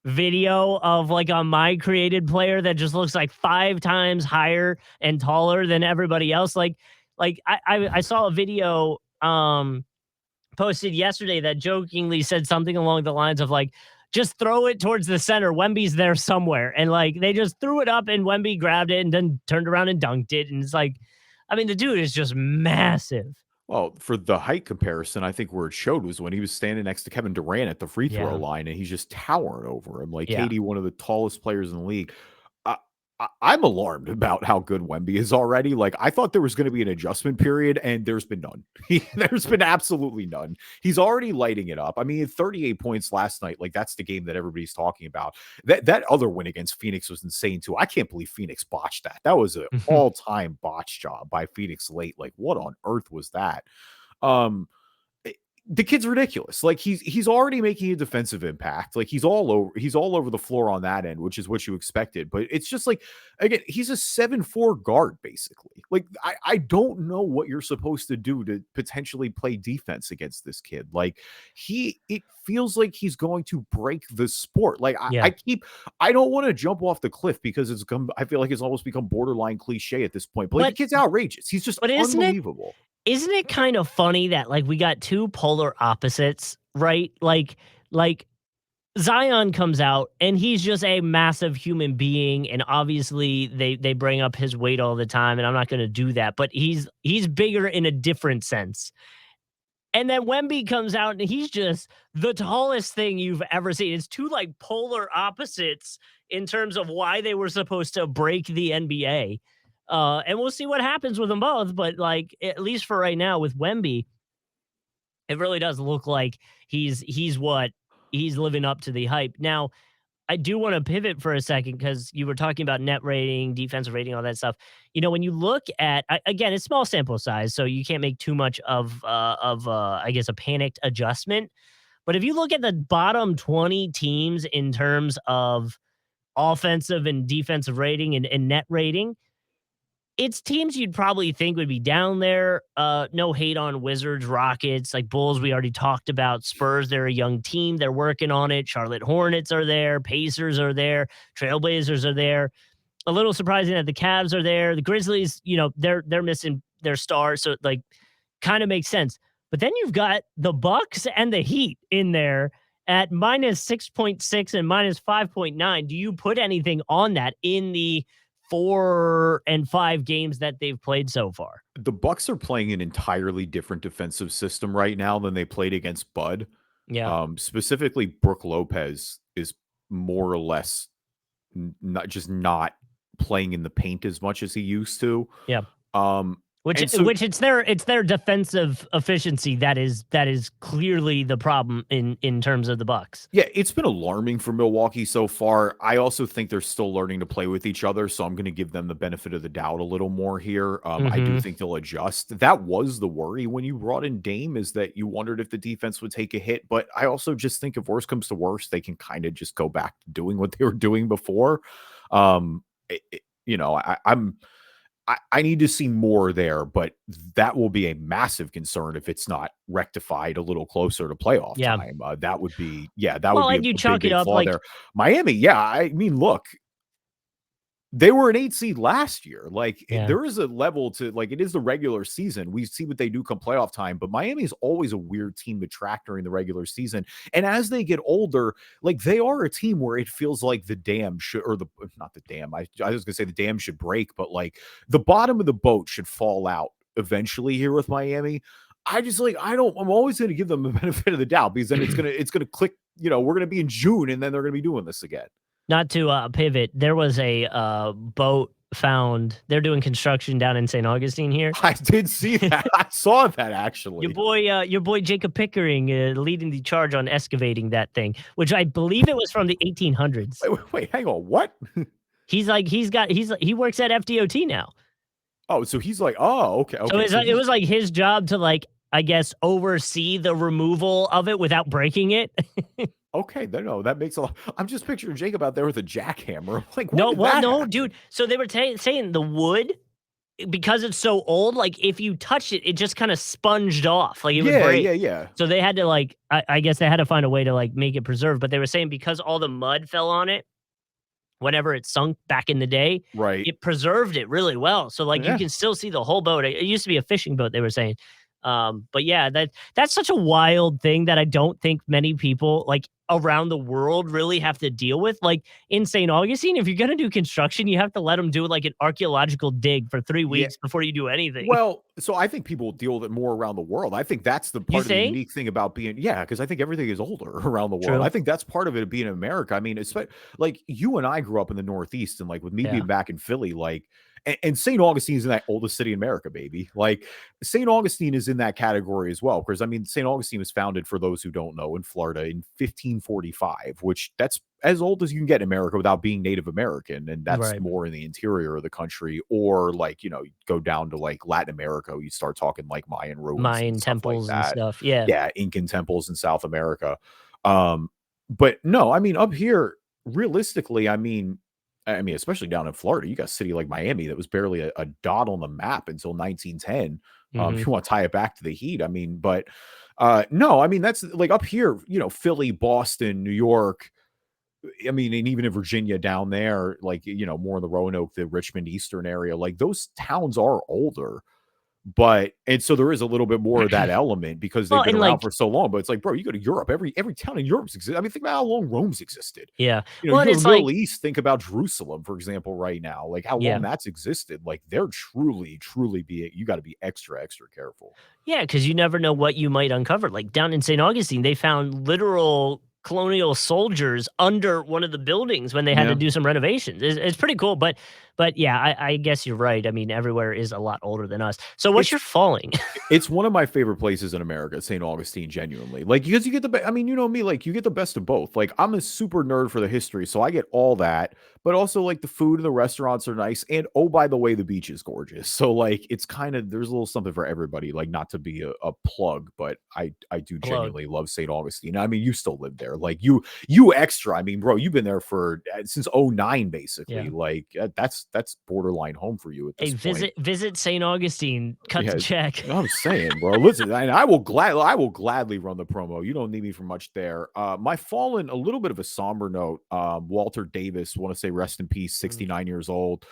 video of like a my created player that just looks like 5 times higher and taller than everybody else? I saw a video posted yesterday that jokingly said something along the lines of like, just throw it towards the center. Wemby's there somewhere. And like they just threw it up and Wemby grabbed it and then turned around and dunked it. And it's like, I mean, the dude is just massive. Well, for the height comparison, I think where it showed was when he was standing next to Kevin Durant at the free throw Yeah. line, and he's just towering over him. Like Yeah. KD, one of the tallest players in the league. I'm alarmed about how good Wemby is already. Like, I thought there was going to be an adjustment period, and there's been none. There's been absolutely none. He's already lighting it up. I mean, 38 points last night. Like, that's the game that everybody's talking about. That other win against Phoenix was insane, too. I can't believe Phoenix botched that. That was an all-time botch job by Phoenix late. Like, what on earth was that? The kid's ridiculous. Like he's already making a defensive impact. Like he's all over the floor on that end, which is what you expected. But it's just like, again, he's a 7'4" guard, basically. Like I don't know what you're supposed to do to potentially play defense against this kid. Like it feels like he's going to break the sport. Like I don't want to jump off the cliff because I feel like it's almost become borderline cliche at this point. But the kid's outrageous. He's just unbelievable. Isn't it kind of funny that like we got 2 polar opposites, right? Like Zion comes out and he's just a massive human being, and obviously they bring up his weight all the time, and I'm not going to do that, but he's bigger in a different sense. And then Wemby comes out and he's just the tallest thing you've ever seen. It's 2 like polar opposites in terms of why they were supposed to break the NBA. And we'll see what happens with them both. But like, at least for right now with Wemby, it really does look like he's living up to the hype. Now, I do want to pivot for a second because you were talking about net rating, defensive rating, all that stuff. You know, when you look at, again, it's small sample size, so you can't make too much of I guess, a panicked adjustment. But if you look at the bottom 20 teams in terms of offensive and defensive rating and net rating, it's teams you'd probably think would be down there. No hate on Wizards, Rockets, like Bulls. We already talked about Spurs. They're a young team. They're working on it. Charlotte Hornets are there. Pacers are there. Trailblazers are there. A little surprising that the Cavs are there. The Grizzlies, you know, they're missing their star, so like kind of makes sense. But then you've got the Bucks and the Heat in there at minus 6.6 and minus 5.9. Do you put anything on that in the 4 and 5 games that they've played so far? The Bucks are playing an entirely different defensive system right now than they played against Bud. Yeah. Specifically, Brook Lopez is more or less not playing in the paint as much as he used to. Yeah. Which it's their defensive efficiency that is clearly the problem in terms of the Bucks. Yeah, it's been alarming for Milwaukee so far. I also think they're still learning to play with each other, so I'm going to give them the benefit of the doubt a little more here. I do think they'll adjust. That was the worry when you brought in Dame, is that you wondered if the defense would take a hit, but I also just think if worse comes to worse, they can kind of just go back to doing what they were doing before. I need to see more there, but that will be a massive concern if it's not rectified a little closer to playoff time. That would be, and you chalk it up like there. Miami. I mean, look, they were an 8 seed last year. Like there is a level to, like, it is the regular season. We see what they do come playoff time, but Miami is always a weird team to track during the regular season. And as they get older, like, they are a team where it feels like the dam should, or not the dam. I was gonna say the dam should break, but like the bottom of the boat should fall out eventually here with Miami. I'm always going to give them the benefit of the doubt, because then it's going to click, we're going to be in June and then they're going to be doing this again. Not to pivot, there was a boat found. They're doing construction down in St. Augustine here. I did see that. I saw that, actually. Your boy Jacob Pickering leading the charge on excavating that thing, which I believe it was from the 1800s. Wait, hang on. What? He works at FDOT now. Oh, so he's like, oh, okay, So okay. So it was like his job to like, I guess, oversee the removal of it without breaking it. okay, no, that makes a lot. I'm just picturing Jacob out there with a jackhammer. I'm like, when No, did well, that no, happen? dude. So they were saying the wood, because it's so old, like if you touched it, it just kind of sponged off, like it would Yeah, break. yeah, yeah. So they had to like, I guess they had to find a way to like make it preserved. But they were saying because all the mud fell on it whenever it sunk back in the day, Right. it preserved it really well. So like you Yeah. can still see the whole boat. It used to be a fishing boat, they were saying. But yeah, that's such a wild thing that I don't think many people like around the world really have to deal with. Like in St. Augustine, if you're gonna do construction, you have to let them do like an archaeological dig for 3 Yeah. weeks before you do anything. Well, so I think people deal with it more around the world. I think that's the You part of the think? unique thing about being, yeah, because I think everything is older around the world. True. I think that's part of it being in America. I mean, it's like you and I grew up in the Northeast, and like with me Yeah. being back in Philly, like, and St. Augustine is in that oldest city in America, baby. Like St. Augustine is in that category as well. Because I mean, St. Augustine was founded, for those who don't know, in Florida in 1545, which that's as old as you can get in America without being Native American. And that's Right. more in the interior of the country, or like, go down to like Latin America, you start talking like Mayan ruins and Mayan stuff like temples and that. stuff. Yeah. Yeah, Incan temples in South America. Um, but no, I mean, up here, realistically, I mean, especially down in Florida, you got a city like Miami that was barely a dot on the map until 1910. If Mhm. you want to tie it back to the Heat, I mean, but no, I mean, that's like up here, Philly, Boston, New York. I mean, and even in Virginia down there, like, more in the Roanoke, the Richmond Eastern area, like those towns are older. But and so there is a little bit more of that element because they've Well, been and around like, for so long. But it's like, bro, you go to Europe, every town in Europe's exist. I mean, think about how long Rome's existed. yeah. You Well, and go to the it's like, Middle East, think about Jerusalem, for example, right now, like how yeah. long that's existed. Like they're truly, truly you got to be extra, extra careful. Yeah, because you never know what you might uncover. Like down in St. Augustine, they found literal colonial soldiers under one of the buildings when they had to Yeah. do some renovations. It's pretty cool, but yeah, I guess you're right. I mean, everywhere is a lot older than us. So what's It's your falling? It's one of my favorite places in America, St. Augustine, genuinely. Like, because you get I mean, you know me, like, you get the best of both. Like, I'm a super nerd for the history, so I get all that, but also, like, the food and the restaurants are nice. And, oh, by the way, the beach is gorgeous. So, like, it's kind of, there's a little something for everybody, like, not to be a plug, but I do Plug. genuinely love St. Augustine. I mean, you still live there. Like, you extra. I mean, bro, you've been there for since '09, basically. Yeah. Like, that's borderline home for you at Hey, this point. visit St. Augustine. Cut the Yeah, check. I'm saying, bro. Listen, and I will gladly run the promo. You don't need me for much there. My fallen, a little bit of a somber note. Walter Davis, want to say rest in peace, Mm. 69 years old.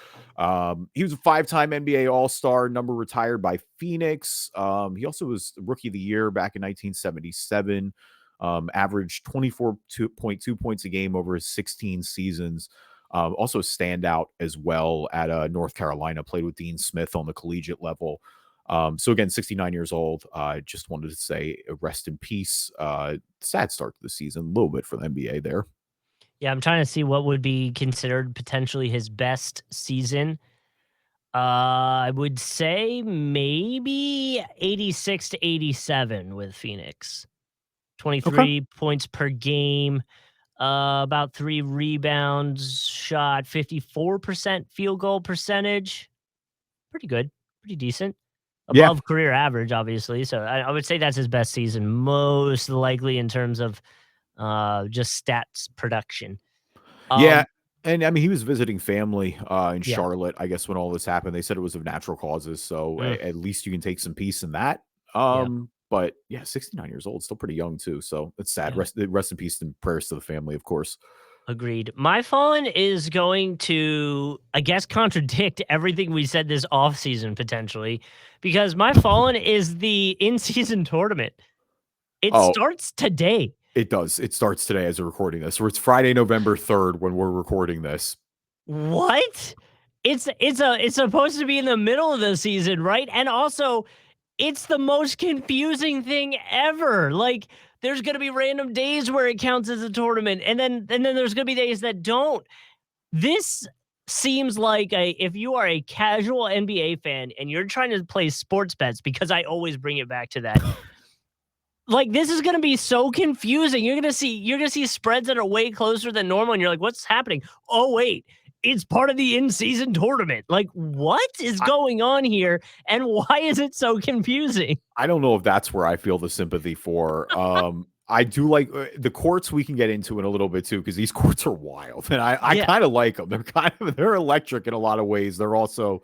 He was a 5-time NBA All-Star, number retired by Phoenix. He also was Rookie of the Year back in 1977. Averaged 24.2 points a game over his 16 seasons. Also a standout as well at North Carolina, played with Dean Smith on the collegiate level. So again, 69 years old. Just wanted to say rest in peace. Sad start to the season, a little bit for the NBA there. Yeah, I'm trying to see what would be considered potentially his best season. I would say maybe 86 to 87 with Phoenix. Okay. 23 points per game, about 3 rebounds, shot 54% field goal percentage. Pretty good, pretty decent. Yeah. Above career average, obviously. So I would say that's his best season, most likely in terms of just stats production. Yeah. Um, And I mean, he was visiting family in yeah. Charlotte, I guess, when all this happened. They said it was of natural causes. So Mm, at least you can take some peace in that. yeah. But yeah, 69 years old, still pretty young too. So it's sad. Yeah. Rest in peace and prayers to the family, of course. Agreed. My fallen is going to, I guess, contradict everything we said this offseason potentially, because my fallen is the in-season tournament. It Oh, starts today. it does. It starts today as we're recording this. Or it's Friday, November 3rd when we're recording this. What? It's supposed to be in the middle of the season, right? And also, it's the most confusing thing ever. Like, there's gonna be random days where it counts as a tournament, and then there's gonna be days that don't. This seems like if you are a casual NBA fan and you're trying to play sports bets, because I always bring it back to that. Like, this is gonna be so confusing. You're gonna see spreads that are way closer than normal, and you're like, "What's happening? Oh, wait, it's part of the in-season tournament. Like, what is going on here, and why is it so confusing? I don't know if that's where I feel the sympathy for. I do like the courts we can get into in a little bit too, because these courts are wild, and I Yeah. kind of like them. They're electric in a lot of ways. They're also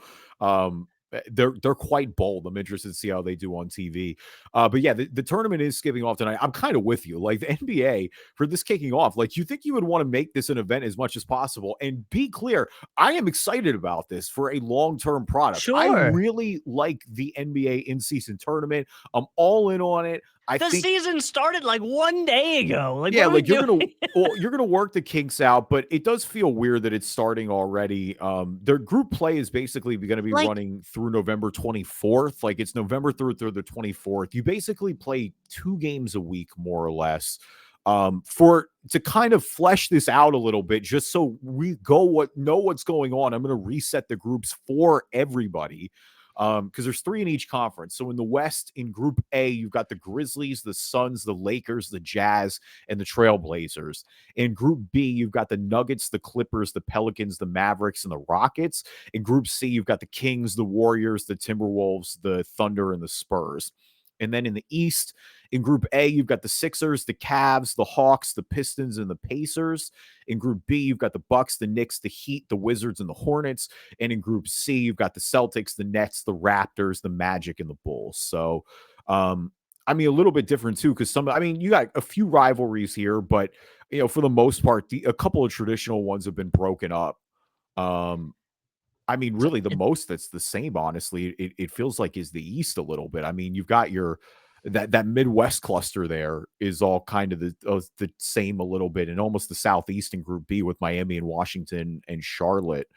they're quite bold. I'm interested to see how they do on TV. But yeah, the tournament is kicking off tonight. I'm kind of with you. Like the NBA for this kicking off, like you think you would want to make this an event as much as possible. And be clear, I am excited about this for a long-term product. I Sure. really like the NBA in-season tournament. I'm all in on it. I The think season started like 1 day ago. Like, yeah, what are we like doing? you're gonna work the kinks out, but it does feel weird that it's starting already. Their group play is basically going to be Like, running through November 24th. Like it's November through the 24th. You basically play 2 games a week, more or less, for to kind of flesh this out a little bit, just so we know what's going on. I'm going to reset the groups for everybody. Because there's 3 in each conference. So in the West, in Group A, you've got the Grizzlies, the Suns, the Lakers, the Jazz, and the Trailblazers. In Group B, you've got the Nuggets, the Clippers, the Pelicans, the Mavericks, and the Rockets. In Group C, you've got the Kings, the Warriors, the Timberwolves, the Thunder, and the Spurs. And then in the East, in Group A, you've got the Sixers, the Cavs, the Hawks, the Pistons, and the Pacers. In Group B, you've got the Bucks, the Knicks, the Heat, the Wizards, and the Hornets. And in Group C, you've got the Celtics, the Nets, the Raptors, the Magic, and the Bulls. So, I mean, a little bit different too, because you got a few rivalries here, but for the most part, a couple of traditional ones have been broken up. I mean, really, the most that's the same, honestly, it feels like is the East a little bit. I mean, you've got that Midwest cluster there is all kind of the same a little bit, and almost the Southeast in Group B with Miami and Washington and Charlotte.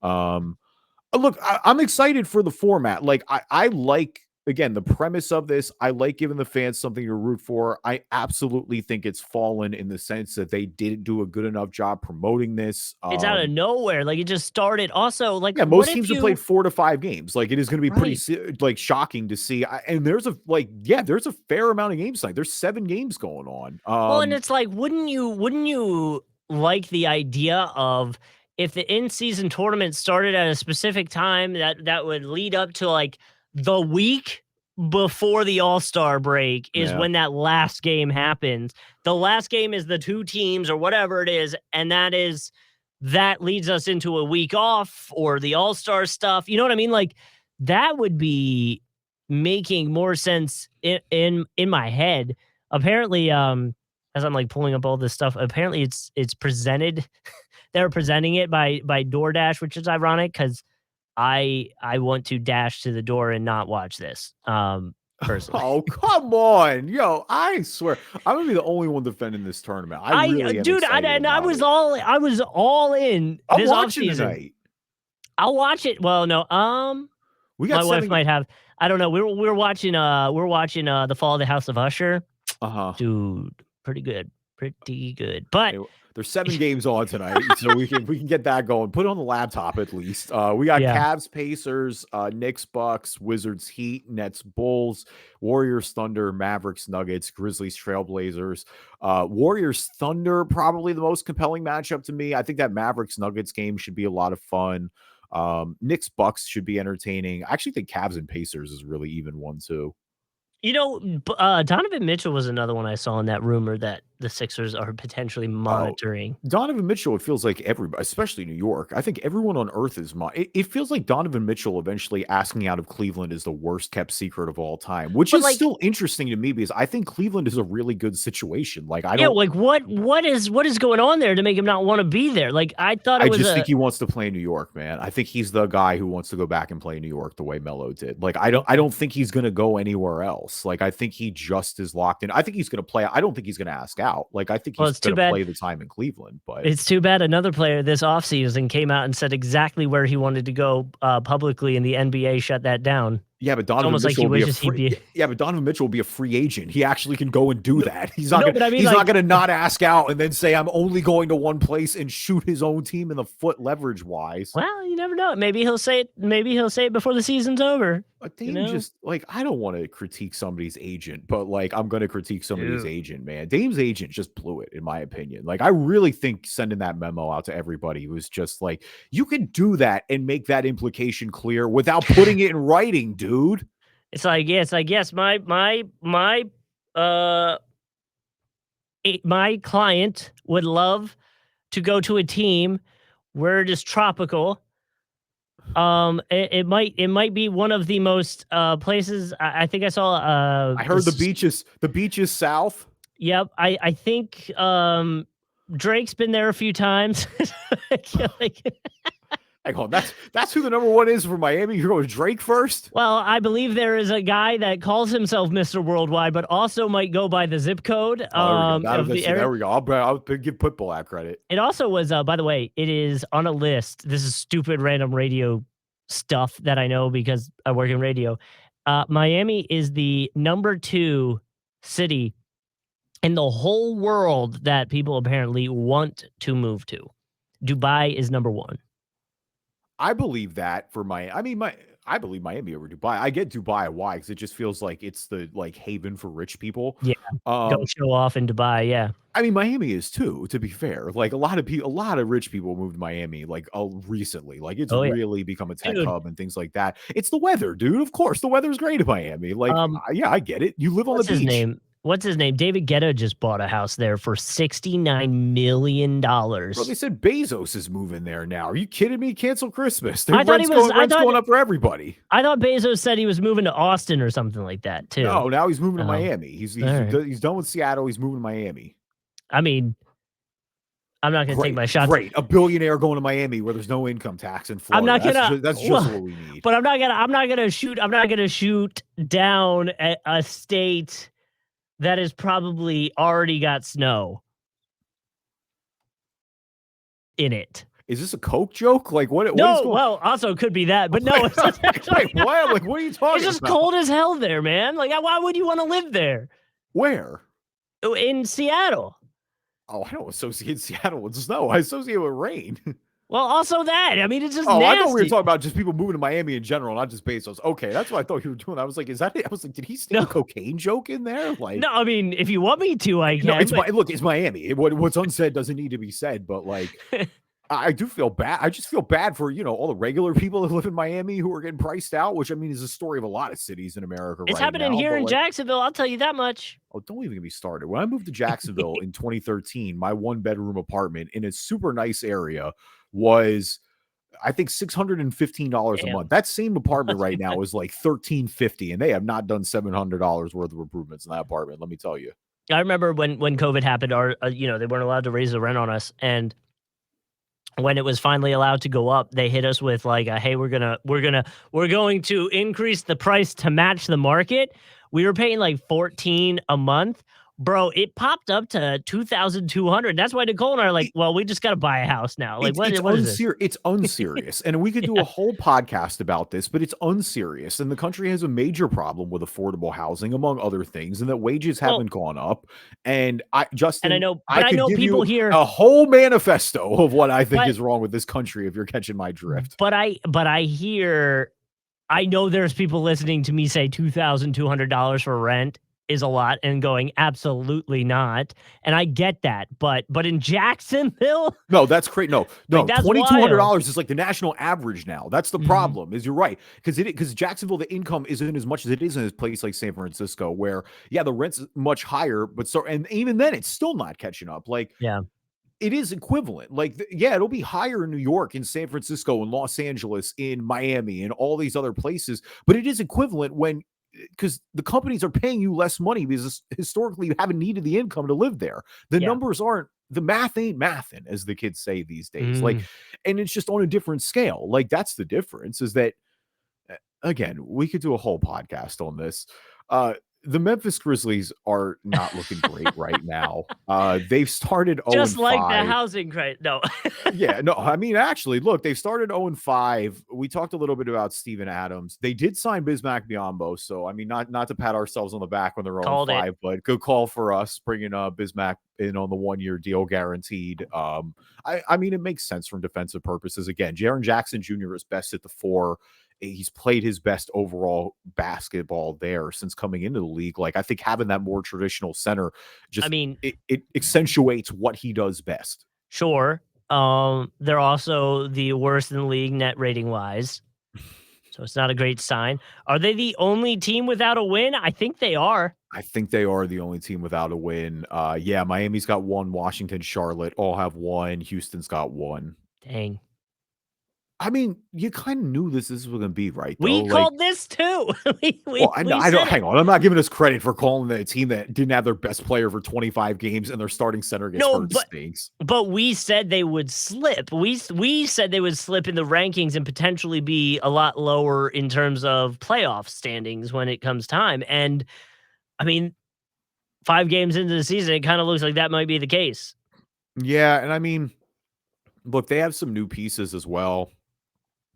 Look, I'm excited for the format. Like, I like, again, the premise of this. I like giving the fans something to root for. I absolutely think it's Fallin in the sense that they didn't do a good enough job promoting this. it's out of nowhere. Like, it just started. Also, like, Yeah, what most if teams have you played 4 to 5 games. Like, it is going to be pretty right? like shocking to see. And there's there's a fair amount of games tonight. There's 7 games going on. Well, and it's like, wouldn't you like the idea of if the in-season tournament started at a specific time that would lead up to like the week before the All-Star break is Yeah. when that last game happens. The last game is the 2 teams or whatever it is, and that leads us into a week off or the All-Star stuff. You know what I mean? Like that would be making more sense in my head. Apparently, as I'm like pulling up all this stuff, apparently it's presented. They're presenting it by DoorDash, which is ironic because I want to dash to the door and not watch this. Personally, Oh, come on. Yo, I swear. I'm going to be the only one defending this tournament. I really am dude, excited and I about was it. I was all in I'm this watching offseason. tonight. I'll watch it. Well, no, We my got wife 7 might have. I don't know. We're watching the Fall of the House of Usher. Uh-huh. Dude, pretty good. Pretty good. But There's 7 games on tonight, so we can get that going. Put it on the laptop at least. We got yeah. Cavs, Pacers, Knicks, Bucks, Wizards, Heat, Nets, Bulls, Warriors, Thunder, Mavericks, Nuggets, Grizzlies, Trailblazers. Warriors, Thunder, probably the most compelling matchup to me. I think that Mavericks Nuggets game should be a lot of fun. Knicks, Bucks should be entertaining. I actually think Cavs and Pacers is really even one too. You know, Donovan Mitchell was another one I saw in that rumor that the Sixers are potentially Oh, monitoring. Donovan Mitchell, it feels like everybody, especially New York. I think everyone on earth is it feels like Donovan Mitchell eventually asking out of Cleveland is the worst kept secret of all time, which But is like, still interesting to me because I think Cleveland is a really good situation. Like I yeah, don't like what is going on there to make him not want to be there? Like I thought it I was just a think he wants to play in New York, man. I think he's the guy who wants to go back and play in New York the way Melo did. Like I don't think he's going to go anywhere else. Like I think he just is locked in. I think he's going to play. I don't think he's going to ask out. Like I think well, he's it's too going to bad. play the time in Cleveland, but It's too bad another player this offseason came out and said exactly where he wanted to go publicly, and the NBA shut that down. Yeah, but It's Donovan almost like Mitchell he will be a wishes he'd free. be. Yeah, but Donovan Mitchell will be a free agent. He actually can go and do that. He's not No, gonna. but I mean, He's not like, gonna not ask out and then say I'm only going to one place and shoot his own team in the foot leverage wise. well, you never know. Maybe he'll say it. Maybe he'll say it before the season's over. But You Dame know, just like I don't want to critique somebody's agent, but like I'm gonna critique somebody's dude. agent, man. Dame's agent just blew it, in my opinion. Like I really think sending that memo out to everybody was just like you can do that and make that implication clear without putting it in writing, dude. It's like, yeah, it's like, yes, uh, my client would love to go to a team where it is tropical. It might be one of the most places. I think I saw. I heard the beaches south. Yep, I think Drake's been there a few times. like, Hang on, that's who the number one is for Miami. You're going Drake first? well, I believe there is a guy that calls himself Mr. Worldwide, but also might go by the zip code Oh, of the area. there we go. I'll give Pitbull that credit. It also was, by the way, it is on a list. This is stupid random radio stuff that I know because I work in radio. Miami is the number 2 city in the whole world that people apparently want to move to. Dubai is number 1. I believe that for I believe Miami over Dubai. I get Dubai why because it just feels like it's the like haven for rich people. Yeah, go show off in Dubai. Yeah, I mean Miami is too. To be fair, like a lot of rich people moved to Miami like recently. Like it's really become a tech hub and things like that. It's the weather, dude. Of course, the weather's great in Miami. Like, yeah, I get it. You live on the beach. What's his name? David Guetta just bought a house there for $69 million. Bro, they said Bezos is moving there now. Are you kidding me? Cancel Christmas. Rent's going up for everybody. I thought Bezos said he was moving to Austin or something like that too. No, now he's moving to Miami. He's done with Seattle. He's moving to Miami. I mean, I'm not going to take my shots. Great, a billionaire going to Miami where there's no income tax in Florida. That's just what we need. But I'm not gonna shoot down a state that has probably already got snow in it. Is this a Coke joke? Like what? No, well, also it could be that, but no. It's just wait, what? Like what are you talking about? It's just cold as hell there, man. Like why would you want to live there? Where? In Seattle. Oh, I don't associate Seattle with snow. I associate it with rain. Well, also that. I mean, it's just nasty. I thought we were talking about just people moving to Miami in general, not just Bezos. Okay, that's what I thought you were doing. I was like, is that it? I was like, did he sneak a cocaine joke in there? Like, no, I mean, if you want me to, I can. No, it's Miami. What's unsaid doesn't need to be said, but like, I do feel bad. I just feel bad for, all the regular people that live in Miami who are getting priced out, which I mean is a story of a lot of cities in America. It's happening here in Jacksonville. I'll tell you that much. Oh, don't even get me started. When I moved to Jacksonville in 2013, my 1-bedroom apartment in a super nice area was, I think, $615 a month. That same apartment right now is like $1,350, and they have not done $700 worth of improvements in that apartment. Let me tell you. I remember when COVID happened, they weren't allowed to raise the rent on us, and when it was finally allowed to go up, they hit us with like, "Hey, we're going to increase the price to match the market." We were paying like $14 a month. Bro, it popped up to $2,200. That's why Nicole and I are like, well, we just got to buy a house now. Like, what is this? It's unserious. And we could do a whole podcast about this, but it's unserious. And the country has a major problem with affordable housing, among other things, and that wages haven't gone up. And I know people here a whole manifesto of what I think is wrong with this country, if you're catching my drift. But I know there's people listening to me say $2,200 for rent is a lot and going absolutely not, and I get that, but in Jacksonville, no, that's crazy. No, like, $2,200 is like the national average now. That's the problem. Is you're right, because Jacksonville, the income isn't as much as it is in a place like San Francisco, where the rent's much higher, but and even then it's still not catching up. Like it is equivalent. Like it'll be higher in New York, in San Francisco, in Los Angeles, in Miami, and all these other places, but it is equivalent because the companies are paying you less money because historically you haven't needed the income to live there. The numbers aren't, the math ain't mathin', as the kids say these days. Like, and it's just on a different scale. Like that's the difference, is that, again, we could do a whole podcast on this. the Memphis Grizzlies are not looking great right now. They've started 0 Just and like the 5. housing crisis. No. Yeah, no, I mean, actually, look, they've started 0 and 5. We talked a little bit about Steven Adams. They did sign Bismack Biyombo, so I mean, not to pat ourselves on the back when they're 0 and Called it. 5, but good call for us bringing Bismack in on the 1-year deal guaranteed. I mean, it makes sense from defensive purposes. Again, Jaren Jackson Jr. is best at the 4. He's played his best overall basketball there since coming into the league. Like, I think having that more traditional center just, I mean, it accentuates what he does best. Sure. They're also the worst in the league net rating wise. So it's not a great sign. Are they the only team without a win? I think they are. I think they are the only team without a win. Yeah, Miami's got 1, Washington, Charlotte all have 1, Houston's got 1. Dang. I mean, you kind of knew this was going to be right, though. We called this too. Well, I don't. Hang on, I'm not giving us credit for calling the team that didn't have their best player for 25 games and their starting center gets hurt. Stinks. But we said they would slip. We said they would slip in the rankings and potentially be a lot lower in terms of playoff standings when it comes time. And I mean, 5 games into the season, it kind of looks like that might be the case. Yeah, and I mean, look, they have some new pieces as well,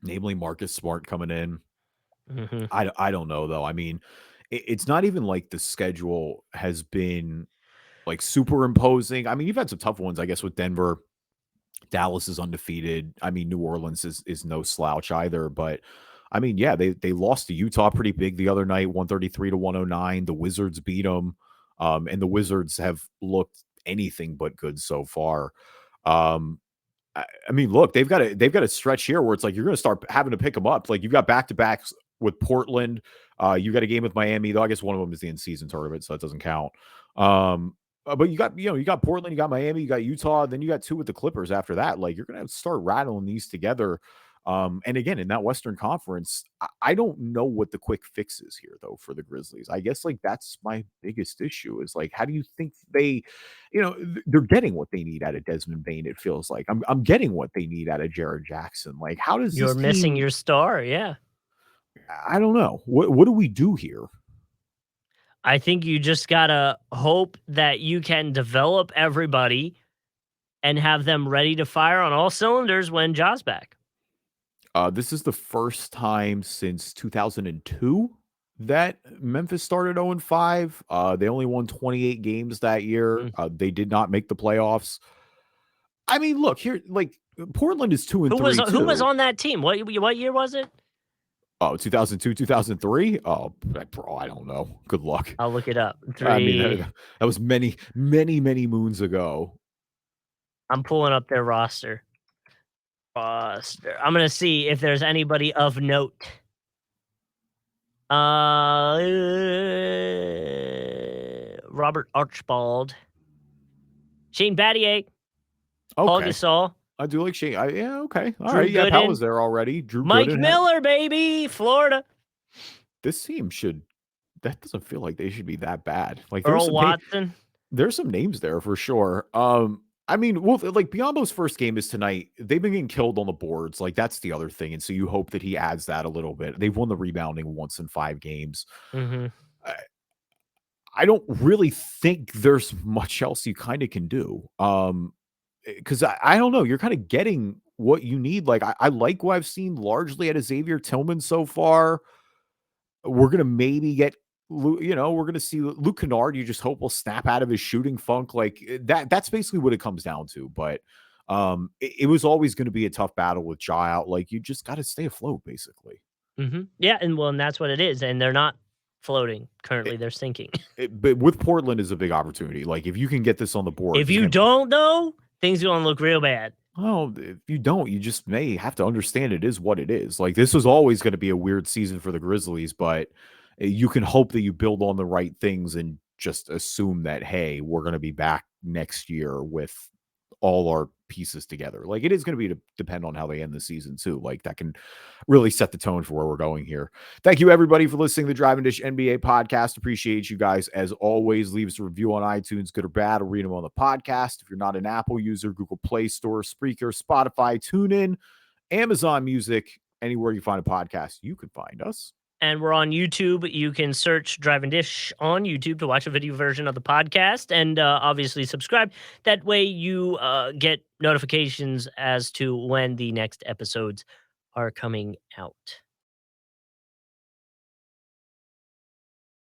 namely Marcus Smart coming in. Mm-hmm. I don't know, though. I mean, it's not even like the schedule has been like super imposing. I mean, you've had some tough ones, I guess, with Denver. Dallas is undefeated. I mean, New Orleans is no slouch either. But I mean, yeah, they lost to Utah pretty big the other night, 133-109. The Wizards beat them. And the Wizards have looked anything but good so far. I mean, look, they've got a stretch here where it's like you're going to start having to pick them up. Like, you've got back-to-backs with Portland. You got a game with Miami, though I guess one of them is the in-season tournament, so that doesn't count. But you got Portland, you got Miami, you got Utah, then you got 2 with the Clippers after that. Like, you're going to have to start rattling these together. And again, in that Western Conference, I don't know what the quick fix is here, though, for the Grizzlies. I guess, like, that's my biggest issue is, like, how do you think they, they're getting what they need out of Desmond Bane, it feels like. I'm getting what they need out of Jaren Jackson. Like, how does You're this missing team, your star, yeah. I don't know. What do we do here? I think you just got to hope that you can develop everybody and have them ready to fire on all cylinders when Ja's back. This is the first time since 2002 that Memphis started 0 and 5. They only won 28 games that year. They did not make the playoffs. I mean, look here, like, Portland is 2 and 3. Who was on that team? What year was it? Oh, 2002, 2003. Oh, bro, I don't know. Good luck. I'll look it up. I mean, that was many, many, many moons ago. I'm pulling up their roster. I'm going to see if there's anybody of note. Robert Archibald. Shane Battier. Paul Gasol. I do like Shane. Yeah, okay. All right. Yeah, Pal was there already. Drew Mike Gooden Miller, baby. Florida. This team that doesn't feel like they should be that bad. Like, Earl Watson. There's some names there for sure. I mean, well, like, Biyombo's first game is tonight. They've been getting killed on the boards. Like, that's the other thing. And so you hope that he adds that a little bit. They've won the rebounding once in 5 games. Mm-hmm. I don't really think there's much else you kind of can do. Because I don't know. You're kind of getting what you need. Like, I like what I've seen largely out of Xavier Tillman so far. We're going to maybe get, we're going to see Luke Kennard. You just hope will snap out of his shooting funk. Like, that's basically what it comes down to. But it was always going to be a tough battle with Ja out. Like, you just got to stay afloat, basically. Mm-hmm. Yeah, and that's what it is. And they're not floating currently. They're sinking. But with Portland is a big opportunity. Like, if you can get this on the board. If you don't, though, things are going to look real bad. Well, if you don't, you just may have to understand it is what it is. Like, this was always going to be a weird season for the Grizzlies, but you can hope that you build on the right things and just assume that, hey, we're going to be back next year with all our pieces together. Like, it is going to be to depend on how they end the season too. Like, that can really set the tone for where we're going here. Thank you everybody for listening to the Drive and Dish NBA podcast. Appreciate you guys as always. Leave us a review on iTunes, good or bad. I'll read them on the podcast. If you're not an Apple user, Google Play Store, Spreaker, Spotify, TuneIn, Amazon Music, anywhere you find a podcast, you can find us. And we're on YouTube. You can search Drive and Dish on YouTube to watch a video version of the podcast, and obviously subscribe. That way you get notifications as to when the next episodes are coming out.